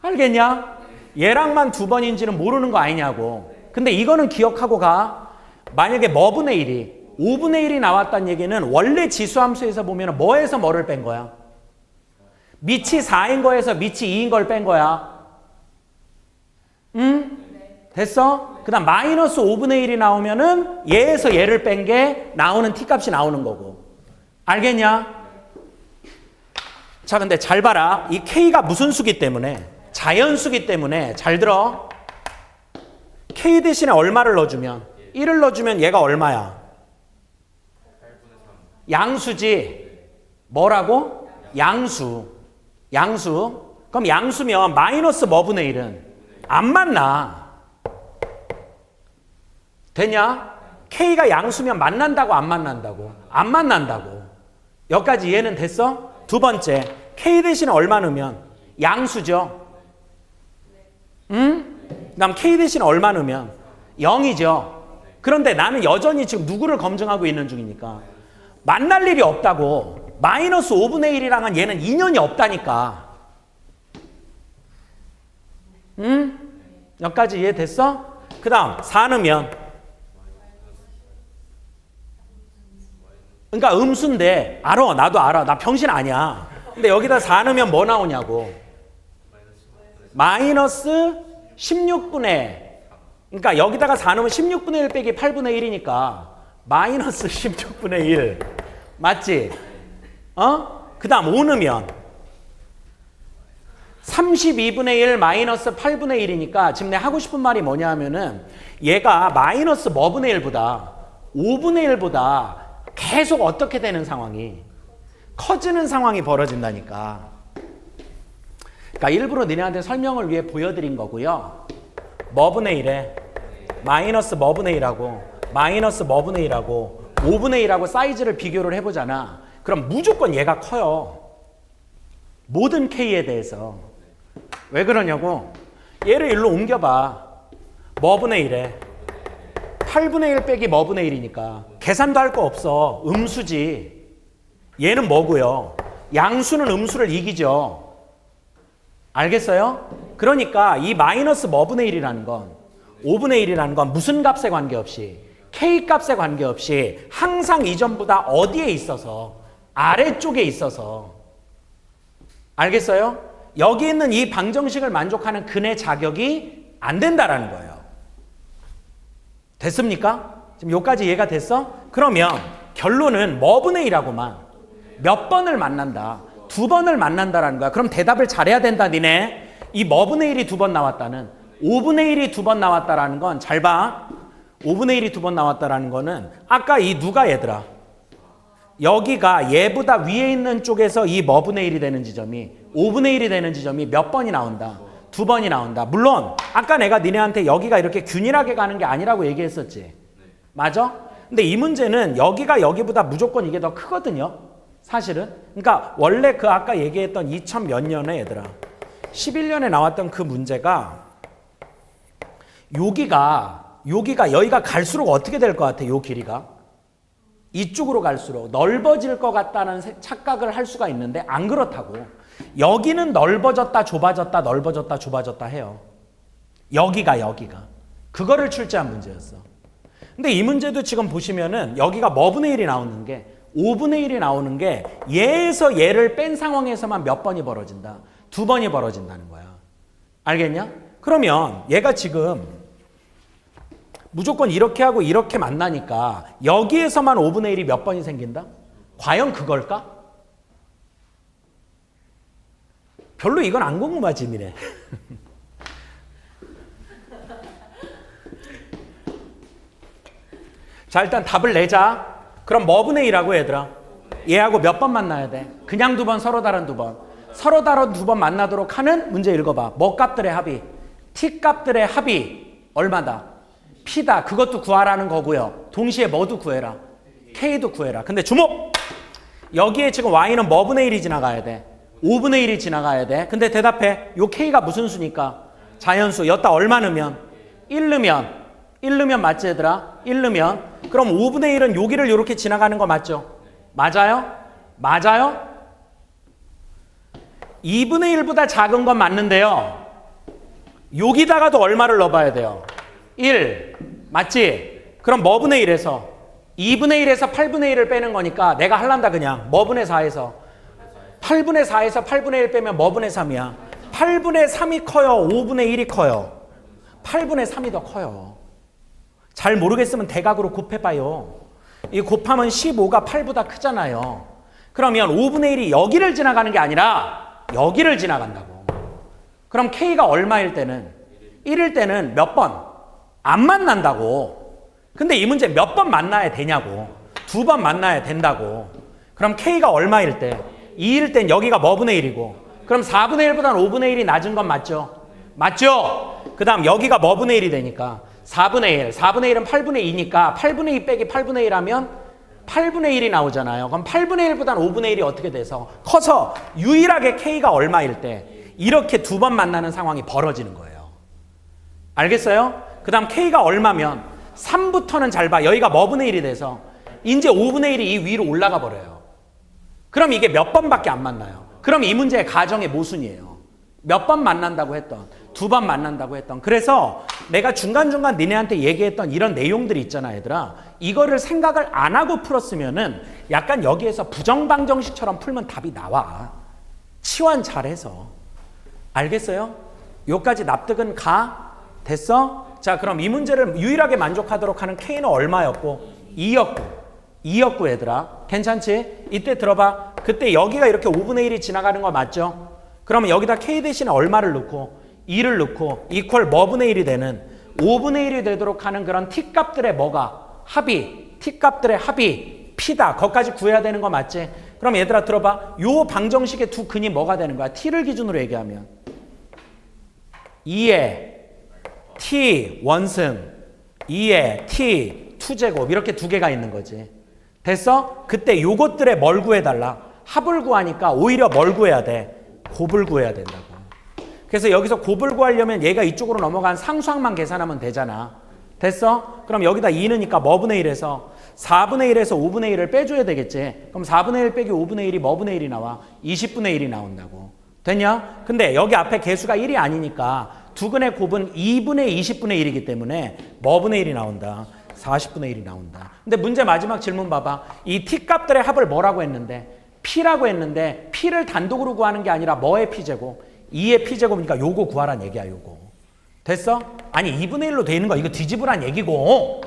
알겠냐? 얘랑만 2번인지는 모르는 거 아니냐고. 근데 이거는 기억하고 가. 만약에 뭐분의 1이 5분의 1이 나왔다는 얘기는 원래 지수함수에서 보면 뭐에서 뭐를 뺀 거야? 밑이 4인 거에서 밑이 2인 걸 뺀 거야. 응? 됐어? 그 다음 마이너스 5분의 1이 나오면은 얘에서 얘를 뺀 게 나오는 t값이 나오는 거고. 알겠냐? 자, 근데 잘 봐라. 이 k가 무슨 수기 때문에? 자연수기 때문에. 잘 들어. k 대신에 얼마를 넣어주면? 1을 넣어주면 얘가 얼마야? 양수지. 뭐라고? 양수. 양수. 그럼 양수면 마이너스 뭐분의 1은? 안 만나. 되냐? k가 양수면 만난다고 안 만난다고? 안 만난다고. 여기까지 이해는 됐어? 두 번째, k 대신에 얼마 넣으면? 양수죠. 응? 그 다음 k 대신에 얼마 넣으면? 0이죠. 그런데 나는 여전히 지금 누구를 검증하고 있는 중이니까 만날 일이 없다고. 마이너스 5분의 1이랑은 얘는 인연이 없다니까. 응? 여기까지 이해됐어? 그 다음 4 넣으면 그러니까 음수인데 알아. 나도 알아. 나 병신 아니야. 근데 여기다 4 넣으면 뭐 나오냐고. 마이너스 16분의 그러니까 여기다가 4 넣으면 16분의 1 빼기 8분의 1이니까 마이너스 16분의 1 맞지? 그 다음 5 넣으면 32분의 1 마이너스 8분의 1이니까 지금 내가 하고 싶은 말이 뭐냐 하면은 얘가 마이너스 뭐분의 1보다 5분의 1보다 계속 어떻게 되는 상황이 커지는 상황이 벌어진다니까. 그러니까 일부러 너네한테 설명을 위해 보여드린 거고요. 뭐분의 1에 마이너스 뭐분의 1하고 마이너스 뭐분의 1하고 5분의 1하고 사이즈를 비교를 해보잖아. 그럼 무조건 얘가 커요. 모든 k에 대해서. 왜 그러냐고. 얘를 일로 옮겨봐. 뭐분의 1에 8분의 1 빼기 뭐분의 1이니까 계산도 할 거 없어. 음수지. 얘는 뭐고요? 양수는 음수를 이기죠. 알겠어요? 그러니까 이 마이너스 뭐분의 1이라는 건 5분의 1이라는 건 무슨 값에 관계없이 k 값에 관계없이 항상 이전보다 어디에 있어서 아래쪽에 있어서. 알겠어요? 여기 있는 이 방정식을 만족하는 근의 자격이 안 된다라는 거예요. 됐습니까? 지금 여기까지 이해가 됐어? 그러면 결론은 뭐분의 1하고만 몇 번을 만난다. 2번을 만난다라는 거야. 그럼 대답을 잘해야 된다 니네. 이 뭐분의 1이 2번 나왔다는 5분의 1이 2번 나왔다라는 건 잘 봐. 5분의 1이 2번 나왔다라는 거는 아까 이 누가 얘들아? 여기가 얘보다 위에 있는 쪽에서 이 뭐분의 1이 되는 지점이 5분의 1이 되는 지점이 몇 번이 나온다? 2번이 나온다. 물론 아까 내가 니네한테 여기가 이렇게 균일하게 가는 게 아니라고 얘기했었지. 맞아? 근데 이 문제는 여기가 여기보다 무조건 이게 더 크거든요. 사실은. 그러니까 원래 그 아까 얘기했던 2000 몇 년에 얘들아 11년에 나왔던 그 문제가 여기가 여기가 갈수록 어떻게 될 것 같아? 요 길이가 이쪽으로 갈수록 넓어질 것 같다는 착각을 할 수가 있는데 안 그렇다고. 여기는 넓어졌다 좁아졌다 넓어졌다 좁아졌다 해요. 여기가 그거를 출제한 문제였어. 근데 이 문제도 지금 보시면은 여기가 뭐분의 1이 나오는 게 5분의 1이 나오는 게 얘에서 얘를 뺀 상황에서만 몇 번이 벌어진다? 2번이 벌어진다는 거야. 알겠냐? 그러면 얘가 지금 무조건 이렇게 하고 이렇게 만나니까 여기에서만 5분의 1이 몇 번이 생긴다? 과연 그걸까? 별로 이건 안 궁금하지 니네. 자, 일단 답을 내자. 그럼 뭐 분의 1하고 얘들아? 얘하고 몇 번 만나야 돼? 그냥 두 번, 서로 다른 두 번. 서로 다른 두 번 만나도록 하는 문제 읽어봐. 뭐 값들의 합이? t 값들의 합이 얼마다? p다. 그것도 구하라는 거고요. 동시에 뭐도 구해라? k도 구해라. 근데 주목! 여기에 지금 y는 뭐 분의 1이 지나가야 돼? 5분의 1이 지나가야 돼. 근데 대답해. 요 k가 무슨 수니까? 자연수. 여기다 얼마 넣으면? 1 넣으면 맞지 얘들아? 1 넣으면. 그럼 5분의 1은 여기를 이렇게 지나가는 거 맞죠? 맞아요? 맞아요? 2분의 1보다 작은 건 맞는데요. 여기다가도 얼마를 넣어봐야 돼요? 1. 맞지? 그럼 뭐 분의 1에서? 2분의 1에서 8분의 1을 빼는 거니까 내가 할란다 그냥. 뭐 분의 4에서? 8분의 4에서 8분의 1 빼면 뭐 분의 3이야? 8분의 3이 커요? 5분의 1이 커요? 8분의 3이 더 커요. 잘 모르겠으면 대각으로 곱해봐요. 이 곱하면 15가 8보다 크잖아요. 그러면 5분의 1이 여기를 지나가는 게 아니라 여기를 지나간다고. 그럼 K가 얼마일 때는? 1일 때는 몇 번? 안 만난다고. 근데 이 문제 몇 번 만나야 되냐고. 2번 만나야 된다고. 그럼 K가 얼마일 때? 2일 땐 여기가 뭐 분의 1이고. 그럼 4분의 1보다는 5분의 1이 낮은 건 맞죠? 맞죠? 그 다음 여기가 뭐 분의 1이 되니까 4분의 1. 4분의 1은 8분의 2니까 8분의 2 빼기 8분의 1 하면 8분의 1이 나오잖아요. 그럼 8분의 1보다는 5분의 1이 어떻게 돼서 커서 유일하게 K가 얼마일 때 이렇게 두 번 만나는 상황이 벌어지는 거예요. 알겠어요? 그 다음 K가 얼마면 3부터는 잘 봐. 여기가 뭐 분의 1이 돼서 이제 5분의 1이 이 위로 올라가 버려요. 그럼 이게 몇 번밖에 안 만나요. 그럼 이 문제의 가정의 모순이에요. 몇 번 만난다고 했던, 2번 만난다고 했던. 그래서 내가 중간중간 니네한테 얘기했던 이런 내용들이 있잖아 얘들아. 이거를 생각을 안 하고 풀었으면은 약간 여기에서 부정방정식처럼 풀면 답이 나와. 치환 잘해서. 알겠어요? 요까지 납득은 가? 됐어? 자, 그럼 이 문제를 유일하게 만족하도록 하는 K는 얼마였고? 2였고 얘들아. 괜찮지? 이때 들어봐. 그때 여기가 이렇게 5분의 1이 지나가는 거 맞죠? 그러면 여기다 K 대신에 얼마를 넣고 2를 넣고 이퀄 뭐 분의 1이 되는 5분의 1이 되도록 하는 그런 t 값들의 뭐가? 합이. t 값들의 합이 p다. 거기까지 구해야 되는 거 맞지? 그럼 얘들아 들어봐. 요 방정식의 두 근이 뭐가 되는 거야? t를 기준으로 얘기하면 2의 t 원승 2의 t 투제곱 이렇게 두 개가 있는 거지. 됐어? 그때 요것들의 뭘 구해달라? 합을 구하니까 오히려 뭘 구해야 돼? 곱을 구해야 된다고. 그래서 여기서 곱을 구하려면 얘가 이쪽으로 넘어간 상수항만 계산하면 되잖아. 됐어? 그럼 여기다 2 넣으니까 뭐 분의 1에서 4분의 1에서 5분의 1을 빼줘야 되겠지. 그럼 4분의 1 빼기 5분의 1이 뭐 분의 1이 나와? 20분의 1이 나온다고. 됐냐? 근데 여기 앞에 개수가 1이 아니니까 두근의 곱은 2분의 20분의 1이기 때문에 뭐 분의 1이 나온다? 40분의 1이 나온다. 근데 문제 마지막 질문 봐봐. 이 t 값들의 합을 뭐라고 했는데? p라고 했는데 p를 단독으로 구하는 게 아니라 뭐의 p제곱? 2의 p제곱이니까 요거 구하란 얘기야. 요거. 됐어? 아니 2분의 1로 돼 있는 거 이거 뒤집으란 얘기고.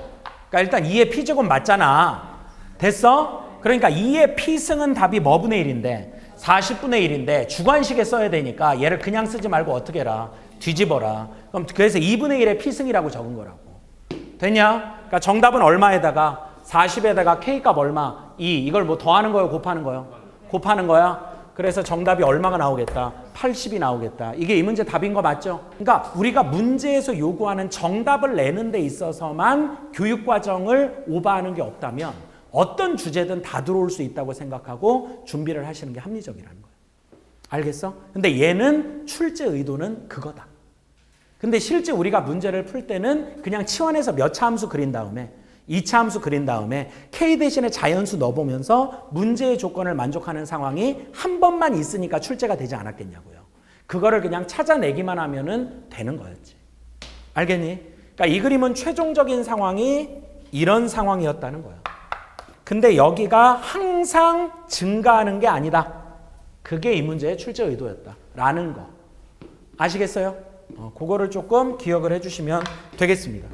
그러니까 일단 2의 p제곱 맞잖아. 됐어? 그러니까 2의 p승은 답이 뭐 분의 1인데 40분의 1인데 주관식에 써야 되니까 얘를 그냥 쓰지 말고 어떻게 해라? 뒤집어라. 그럼 그래서 2분의 1의 p승이라고 적은 거라고. 됐냐? 그러니까 정답은 얼마에다가 40에다가 K값 얼마? 2. 이걸 뭐 더하는 거예요? 곱하는 거예요? 곱하는 거야? 그래서 정답이 얼마가 나오겠다? 80이 나오겠다. 이게 이 문제 답인 거 맞죠? 그러니까 우리가 문제에서 요구하는 정답을 내는 데 있어서만 교육과정을 오버하는 게 없다면 어떤 주제든 다 들어올 수 있다고 생각하고 준비를 하시는 게 합리적이라는 거예요. 알겠어? 근데 얘는 출제 의도는 그거다. 근데 실제 우리가 문제를 풀 때는 그냥 치환해서 몇 차 함수 그린 다음에 2차 함수 그린 다음에 K 대신에 자연수 넣어보면서 문제의 조건을 만족하는 상황이 한 번만 있으니까 출제가 되지 않았겠냐고요. 그거를 그냥 찾아내기만 하면은 되는 거였지. 알겠니? 그러니까 이 그림은 최종적인 상황이 이런 상황이었다는 거야. 근데 여기가 항상 증가하는 게 아니다. 그게 이 문제의 출제 의도였다라는 거. 아시겠어요? 그거를 조금 기억을 해주시면 되겠습니다.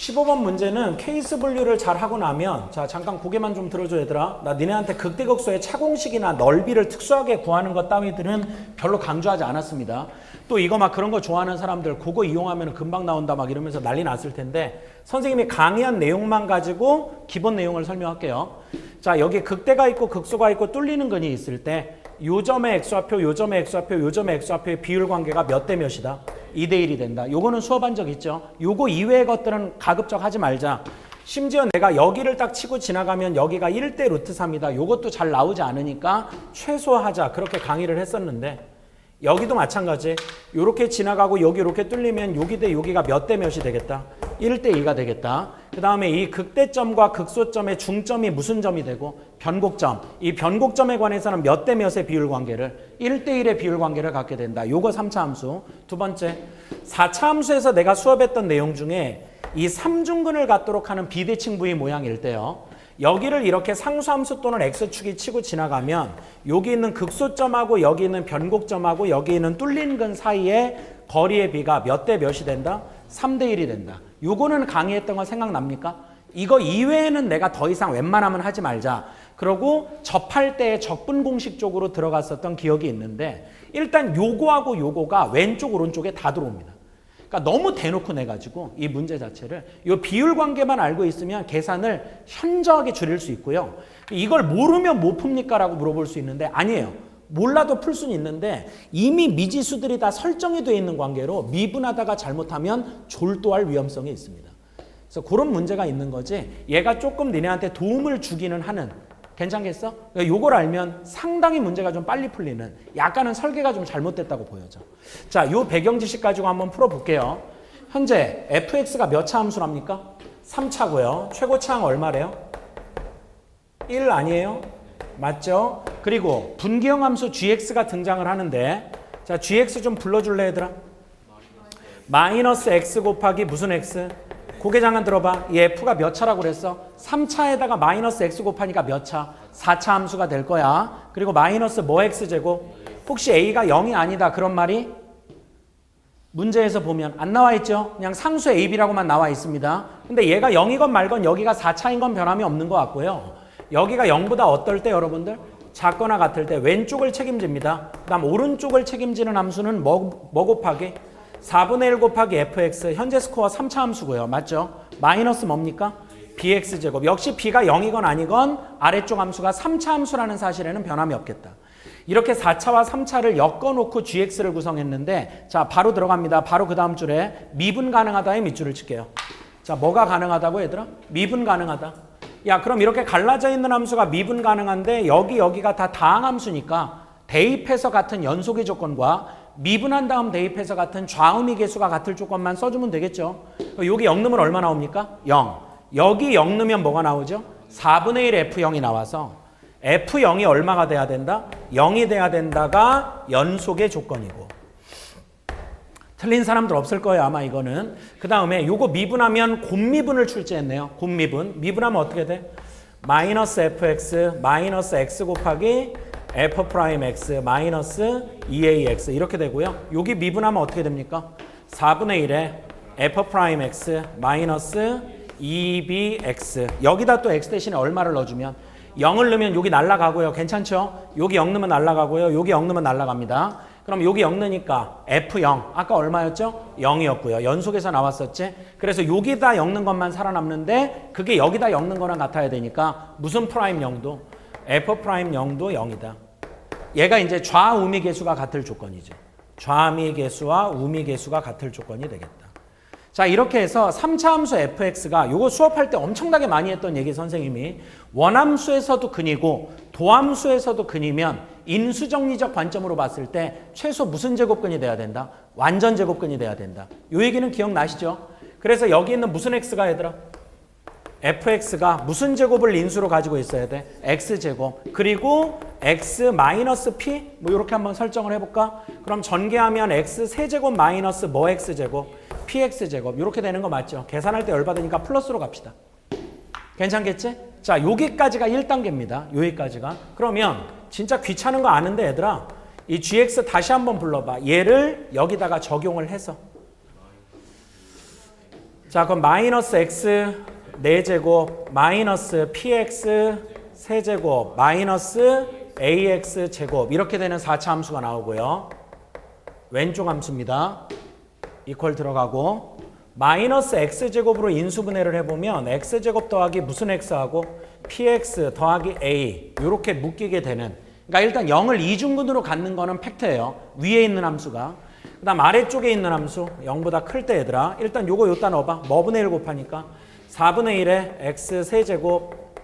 15번 문제는 케이스 분류를 잘 하고 나면, 자 잠깐 고개만 좀 들어줘 얘들아. 나 니네한테 극대극소의 차공식이나 넓이를 특수하게 구하는 것 따위들은 별로 강조하지 않았습니다. 또 이거 막 그런 거 좋아하는 사람들 그거 이용하면 금방 나온다 막 이러면서 난리 났을 텐데, 선생님이 강의한 내용만 가지고 기본 내용을 설명할게요. 자 여기 극대가 있고 극소가 있고 뚫리는 근이 있을 때 요 점의 x좌표, 요 점의 x좌표, 요 점의 x좌표의 비율 관계가 몇 대 몇이다? 2대 1이 된다. 요거는 수업한 적 있죠? 요거 이외의 것들은 가급적 하지 말자. 심지어 내가 여기를 딱 치고 지나가면 여기가 1대 루트 3이다. 요것도 잘 나오지 않으니까 최소화하자. 그렇게 강의를 했었는데, 여기도 마찬가지. 요렇게 지나가고 여기 이렇게 뚫리면 여기 대 여기가 몇 대 몇이 되겠다? 1대 2가 되겠다. 그 다음에 이 극대점과 극소점의 중점이 무슨 점이 되고? 변곡점. 이 변곡점에 관해서는 몇 대 몇의 비율 관계를? 1대 1의 비율 관계를 갖게 된다. 요거 3차 함수. 두 번째, 4차 함수에서 내가 수업했던 내용 중에 이 삼중근을 갖도록 하는 비대칭 부위 모양일 때요. 여기를 이렇게 상수함수 또는 x축이 치고 지나가면 여기 있는 극소점하고 여기 있는 변곡점하고 여기 있는 뚫린 근 사이의 거리의 비가 몇 대 몇이 된다? 3대 1이 된다. 요거는 강의했던 거 생각납니까? 이거 이외에는 내가 더 이상 웬만하면 하지 말자. 그러고 접할 때 적분 공식 쪽으로 들어갔었던 기억이 있는데, 일단 요거하고 요거가 왼쪽 오른쪽에 다 들어옵니다. 그러니까 너무 대놓고 내가지고 이 문제 자체를 이 비율 관계만 알고 있으면 계산을 현저하게 줄일 수 있고요. 이걸 모르면 못 풉니까? 라고 물어볼 수 있는데 아니에요. 몰라도 풀 수는 있는데 이미 미지수들이 다 설정이 되어 있는 관계로 미분하다가 잘못하면 졸도할 위험성이 있습니다. 그래서 그런 문제가 있는 거지, 얘가 조금 니네한테 도움을 주기는 하는, 괜찮겠어? 그러니까 요걸 알면 상당히 문제가 좀 빨리 풀리는, 약간은 설계가 좀 잘못됐다고 보여져. 자, 요 배경 지식 가지고 한번 풀어볼게요. 현재 fx가 몇 차 함수랍니까? 3차고요. 최고차항 얼마래요? 1 아니에요? 맞죠? 그리고 분기형 함수 gx가 등장을 하는데, 자 gx 좀 불러줄래 얘들아? 마이너스 x 곱하기 무슨 x? 고개 잠깐 들어봐. 이 f가 몇 차라고 그랬어? 3차에다가 마이너스 x 곱하니까 몇 차? 4차 함수가 될 거야. 그리고 마이너스 뭐 x제곱? 혹시 a가 0이 아니다 그런 말이? 문제에서 보면 안 나와 있죠? 그냥 상수 ab라고만 나와 있습니다. 근데 얘가 0이건 말건 여기가 4차인 건 변함이 없는 것 같고요. 여기가 0보다 어떨 때 여러분들? 작거나 같을 때 왼쪽을 책임집니다. 그 다음 오른쪽을 책임지는 함수는 뭐 곱하기? 4분의 1 곱하기 fx, 현재 스코어 3차 함수고요. 맞죠? 마이너스 뭡니까? bx제곱. 역시 b가 0이건 아니건 아래쪽 함수가 3차 함수라는 사실에는 변함이 없겠다. 이렇게 4차와 3차를 엮어놓고 gx를 구성했는데, 자 바로 들어갑니다. 바로 그 다음 줄에 미분 가능하다에 밑줄을 칠게요. 자 뭐가 가능하다고 얘들아? 미분 가능하다. 야 그럼 이렇게 갈라져 있는 함수가 미분 가능한데 여기가 다 다항함수니까 대입해서 같은 연속의 조건과 미분한 다음 대입해서 같은 좌음의 개수가 같을 조건만 써주면 되겠죠. 여기 0 넣으면 얼마 나옵니까? 0. 여기 0 넣으면 뭐가 나오죠? 4분의 1 F0이 나와서 F0이 얼마가 돼야 된다? 0이 돼야 된다가 연속의 조건이고. 틀린 사람들 없을 거예요 아마 이거는. 그 다음에 요거 미분하면 곱미분을 출제했네요. 곱미분. 미분하면 어떻게 돼? 마이너스 fx 마이너스 x 곱하기 f'(x) 마이너스 2ax 이렇게 되고요. 여기 미분하면 어떻게 됩니까? 4분의 1에 f'(x) 마이너스 2bx, 여기다 또 x 대신에 얼마를 넣어주면 0을 넣으면 여기 날아가고요. 괜찮죠? 여기 0 넣으면 날아가고요. 여기 0 넣으면 날아갑니다. 그럼 여기 0 넣으니까 f0 아까 얼마였죠? 0이었고요. 연속에서 나왔었지? 그래서 여기다 0 넣은 것만 살아남는데 그게 여기다 0 넣은 거랑 같아야 되니까 무슨 프라임 0도? f'0도 0이다. 얘가 이제 좌우미 계수가 같을 조건이죠. 좌미 계수와 우미 계수가 같을 조건이 되겠다. 자 이렇게 해서 3차 함수 fx가 요거 수업할 때 엄청나게 많이 했던 얘기, 선생님이 원함수에서도 근이고 도함수에서도 근이면 인수정리적 관점으로 봤을 때 최소 무슨 제곱근이 돼야 된다? 완전 제곱근이 돼야 된다. 요 얘기는 기억나시죠? 그래서 여기 있는 무슨 x가 얘들아? fx가 무슨 제곱을 인수로 가지고 있어야 돼? x제곱. 그리고 x 마이너스 p 뭐 이렇게 한번 설정을 해볼까? 그럼 전개하면 x 세제곱 마이너스 뭐 x제곱? px제곱. 이렇게 되는 거 맞죠? 계산할 때 열받으니까 플러스로 갑시다. 괜찮겠지? 자 여기까지가 1단계입니다. 여기까지가. 그러면 진짜 귀찮은 거 아는데 얘들아, 이 gx 다시 한번 불러봐. 얘를 여기다가 적용을 해서 자, 그럼 마이너스 x 4제곱 마이너스 px 세제곱 마이너스 ax 제곱 이렇게 되는 4차 함수가 나오고요. 왼쪽 함수입니다. 이퀄 들어가고 마이너스 x제곱으로 인수분해를 해보면 x제곱 더하기 무슨 x하고 px 더하기 a 이렇게 묶이게 되는, 그러니까 일단 0을 이중근으로 갖는 거는 팩트예요. 위에 있는 함수가. 그 다음 아래쪽에 있는 함수 0보다 클 때 얘들아 일단 요거 여기다 넣어봐. 뭐분의 1 곱하니까 4분의 1에 x 세제곱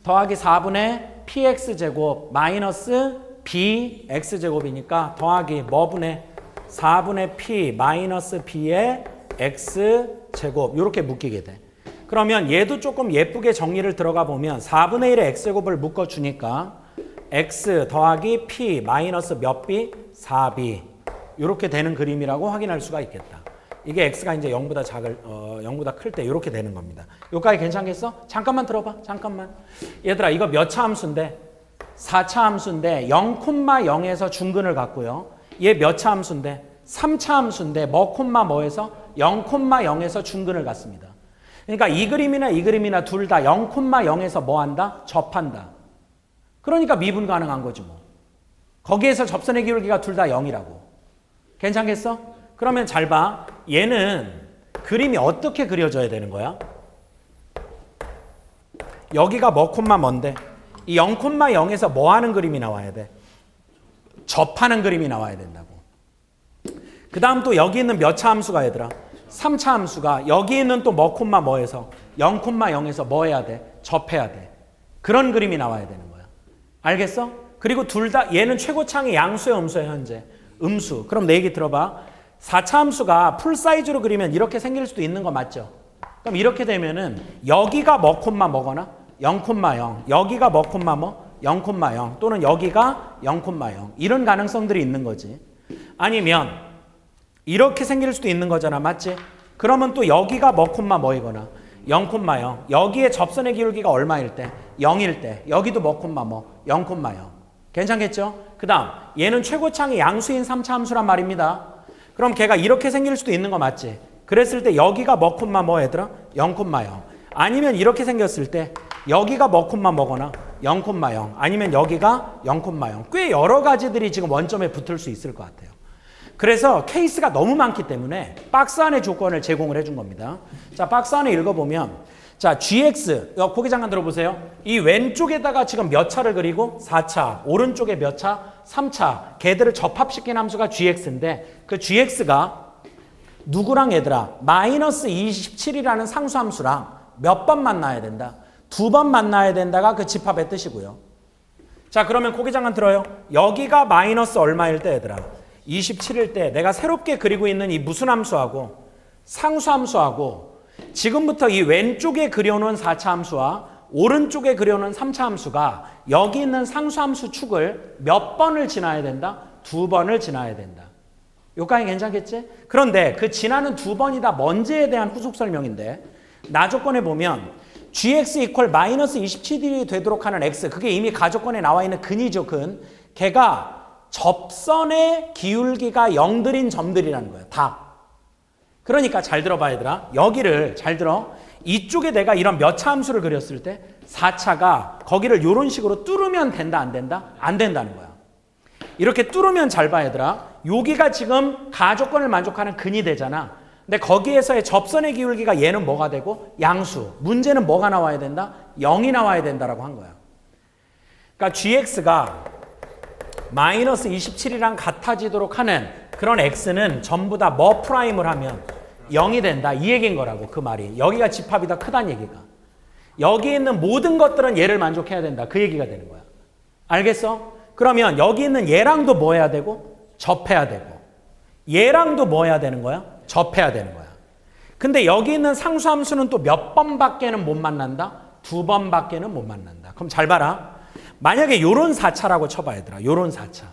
더하기 4분의 px제곱 마이너스 bx제곱이니까 더하기 뭐분의 4분의 p 마이너스 b의 x제곱 이렇게 묶이게 돼. 그러면 얘도 조금 예쁘게 정리를 들어가 보면 4분의 1의 x제곱을 묶어주니까 x 더하기 p 마이너스 몇 b? 4b 이렇게 되는 그림이라고 확인할 수가 있겠다. 이게 x가 이제 0보다 클 때 이렇게 되는 겁니다. 여기까지 괜찮겠어? 잠깐만 들어봐. 잠깐만. 얘들아 이거 몇 차 함수인데? 4차 함수인데 0,0에서 중근을 갖고요. 얘 몇 차 함수인데? 3차 함수인데 뭐 콤마 뭐에서? 0,0에서 중근을 갖습니다. 그러니까 이 그림이나 둘 다 0,0에서 뭐 한다? 접한다. 그러니까 미분 가능한 거지 뭐. 거기에서 접선의 기울기가 둘 다 0이라고. 괜찮겠어? 그러면 잘 봐. 얘는 그림이 어떻게 그려져야 되는 거야? 여기가 뭐 콤마 뭔데? 이 0,0에서 뭐 하는 그림이 나와야 돼? 접하는 그림이 나와야 된다고. 그 다음 또 여기 있는 몇 차 함수가 얘들아? 3차 함수가 여기 있는 또 뭐 콤마 뭐에서? 0,0에서 뭐 해야 돼? 접해야 돼. 그런 그림이 나와야 되는 거야. 알겠어? 그리고 둘 다 얘는 최고창이 양수야 음수야 현재? 음수. 그럼 내 얘기 들어봐. 4차 함수가 풀 사이즈로 그리면 이렇게 생길 수도 있는 거 맞죠? 그럼 이렇게 되면은 여기가 뭐 콤마 뭐거나 0,0 여기가 뭐 콤마 뭐 0,0 또는 여기가 0,0 이런 가능성들이 있는 거지. 아니면 이렇게 생길 수도 있는 거잖아. 맞지? 그러면 또 여기가 뭐 콤마 뭐이거나 0,0 여기에 접선의 기울기가 얼마일 때? 0일 때. 여기도 뭐 콤마 뭐 0,0 괜찮겠죠? 그 다음 얘는 최고창이 양수인 3차 함수란 말입니다. 그럼 걔가 이렇게 생길 수도 있는 거 맞지? 그랬을 때 여기가 뭐 콤마 뭐 얘들아? 0,0 아니면 이렇게 생겼을 때 여기가 뭐 콤마 뭐거나 0,0 아니면 여기가 0,0 꽤 여러 가지들이 지금 원점에 붙을 수 있을 것 같아요. 그래서 케이스가 너무 많기 때문에 박스 안의 조건을 제공을 해준 겁니다. 자, 박스 안에 읽어보면 자, gx 고개 잠깐 들어보세요. 이 왼쪽에다가 지금 몇 차를 그리고 4차, 오른쪽에 몇 차? 3차. 걔들을 접합시킨 함수가 gx인데 그 gx가 누구랑 얘들아? 마이너스 27이라는 상수함수랑 몇 번 만나야 된다? 2번 만나야 된다가 그 집합의 뜻이고요. 자, 그러면 고개 잠깐 들어요. 여기가 마이너스 얼마일 때 얘들아? 27일 때 내가 새롭게 그리고 있는 이 무슨 함수하고 상수함수하고 지금부터 이 왼쪽에 그려놓은 4차 함수와 오른쪽에 그려놓은 3차 함수가 여기 있는 상수함수 축을 몇 번을 지나야 된다? 2번을 지나야 된다. 여기까지 괜찮겠지? 그런데 그 지나는 2번이다 뭔지에 대한 후속 설명인데 나조건에 보면 gx 이퀄 마이너스 27이 되도록 하는 x 그게 이미 가조건에 나와 있는 근이죠. 근. 걔가 접선의 기울기가 0들인 점들이라는 거예요. 다. 그러니까 잘 들어봐 얘들아. 여기를 잘 들어. 이쪽에 내가 이런 몇 차 함수를 그렸을 때 4차가 거기를 이런 식으로 뚫으면 된다 안 된다? 안 된다는 거야. 이렇게 뚫으면 잘 봐 얘들아. 여기가 지금 가조건을 만족하는 근이 되잖아. 근데 거기에서의 접선의 기울기가 얘는 뭐가 되고? 양수. 문제는 뭐가 나와야 된다? 0이 나와야 된다라고 한 거야. 그러니까 gx가 마이너스 27이랑 같아지도록 하는 그런 x는 전부 다 뭐 프라임을 하면 0이 된다. 이 얘기인 거라고 그 말이. 여기가 집합이 더 크다는 얘기가. 여기 있는 모든 것들은 얘를 만족해야 된다. 그 얘기가 되는 거야. 알겠어? 그러면 여기 있는 얘랑도 뭐 해야 되고? 접해야 되고. 얘랑도 뭐 해야 되는 거야? 접해야 되는 거야. 근데 여기 있는 상수함수는 또 몇 번밖에는 못 만난다? 2번밖에는 못 만난다. 그럼 잘 봐라. 만약에 요런 4차라고 쳐봐 얘들아. 요런 4차.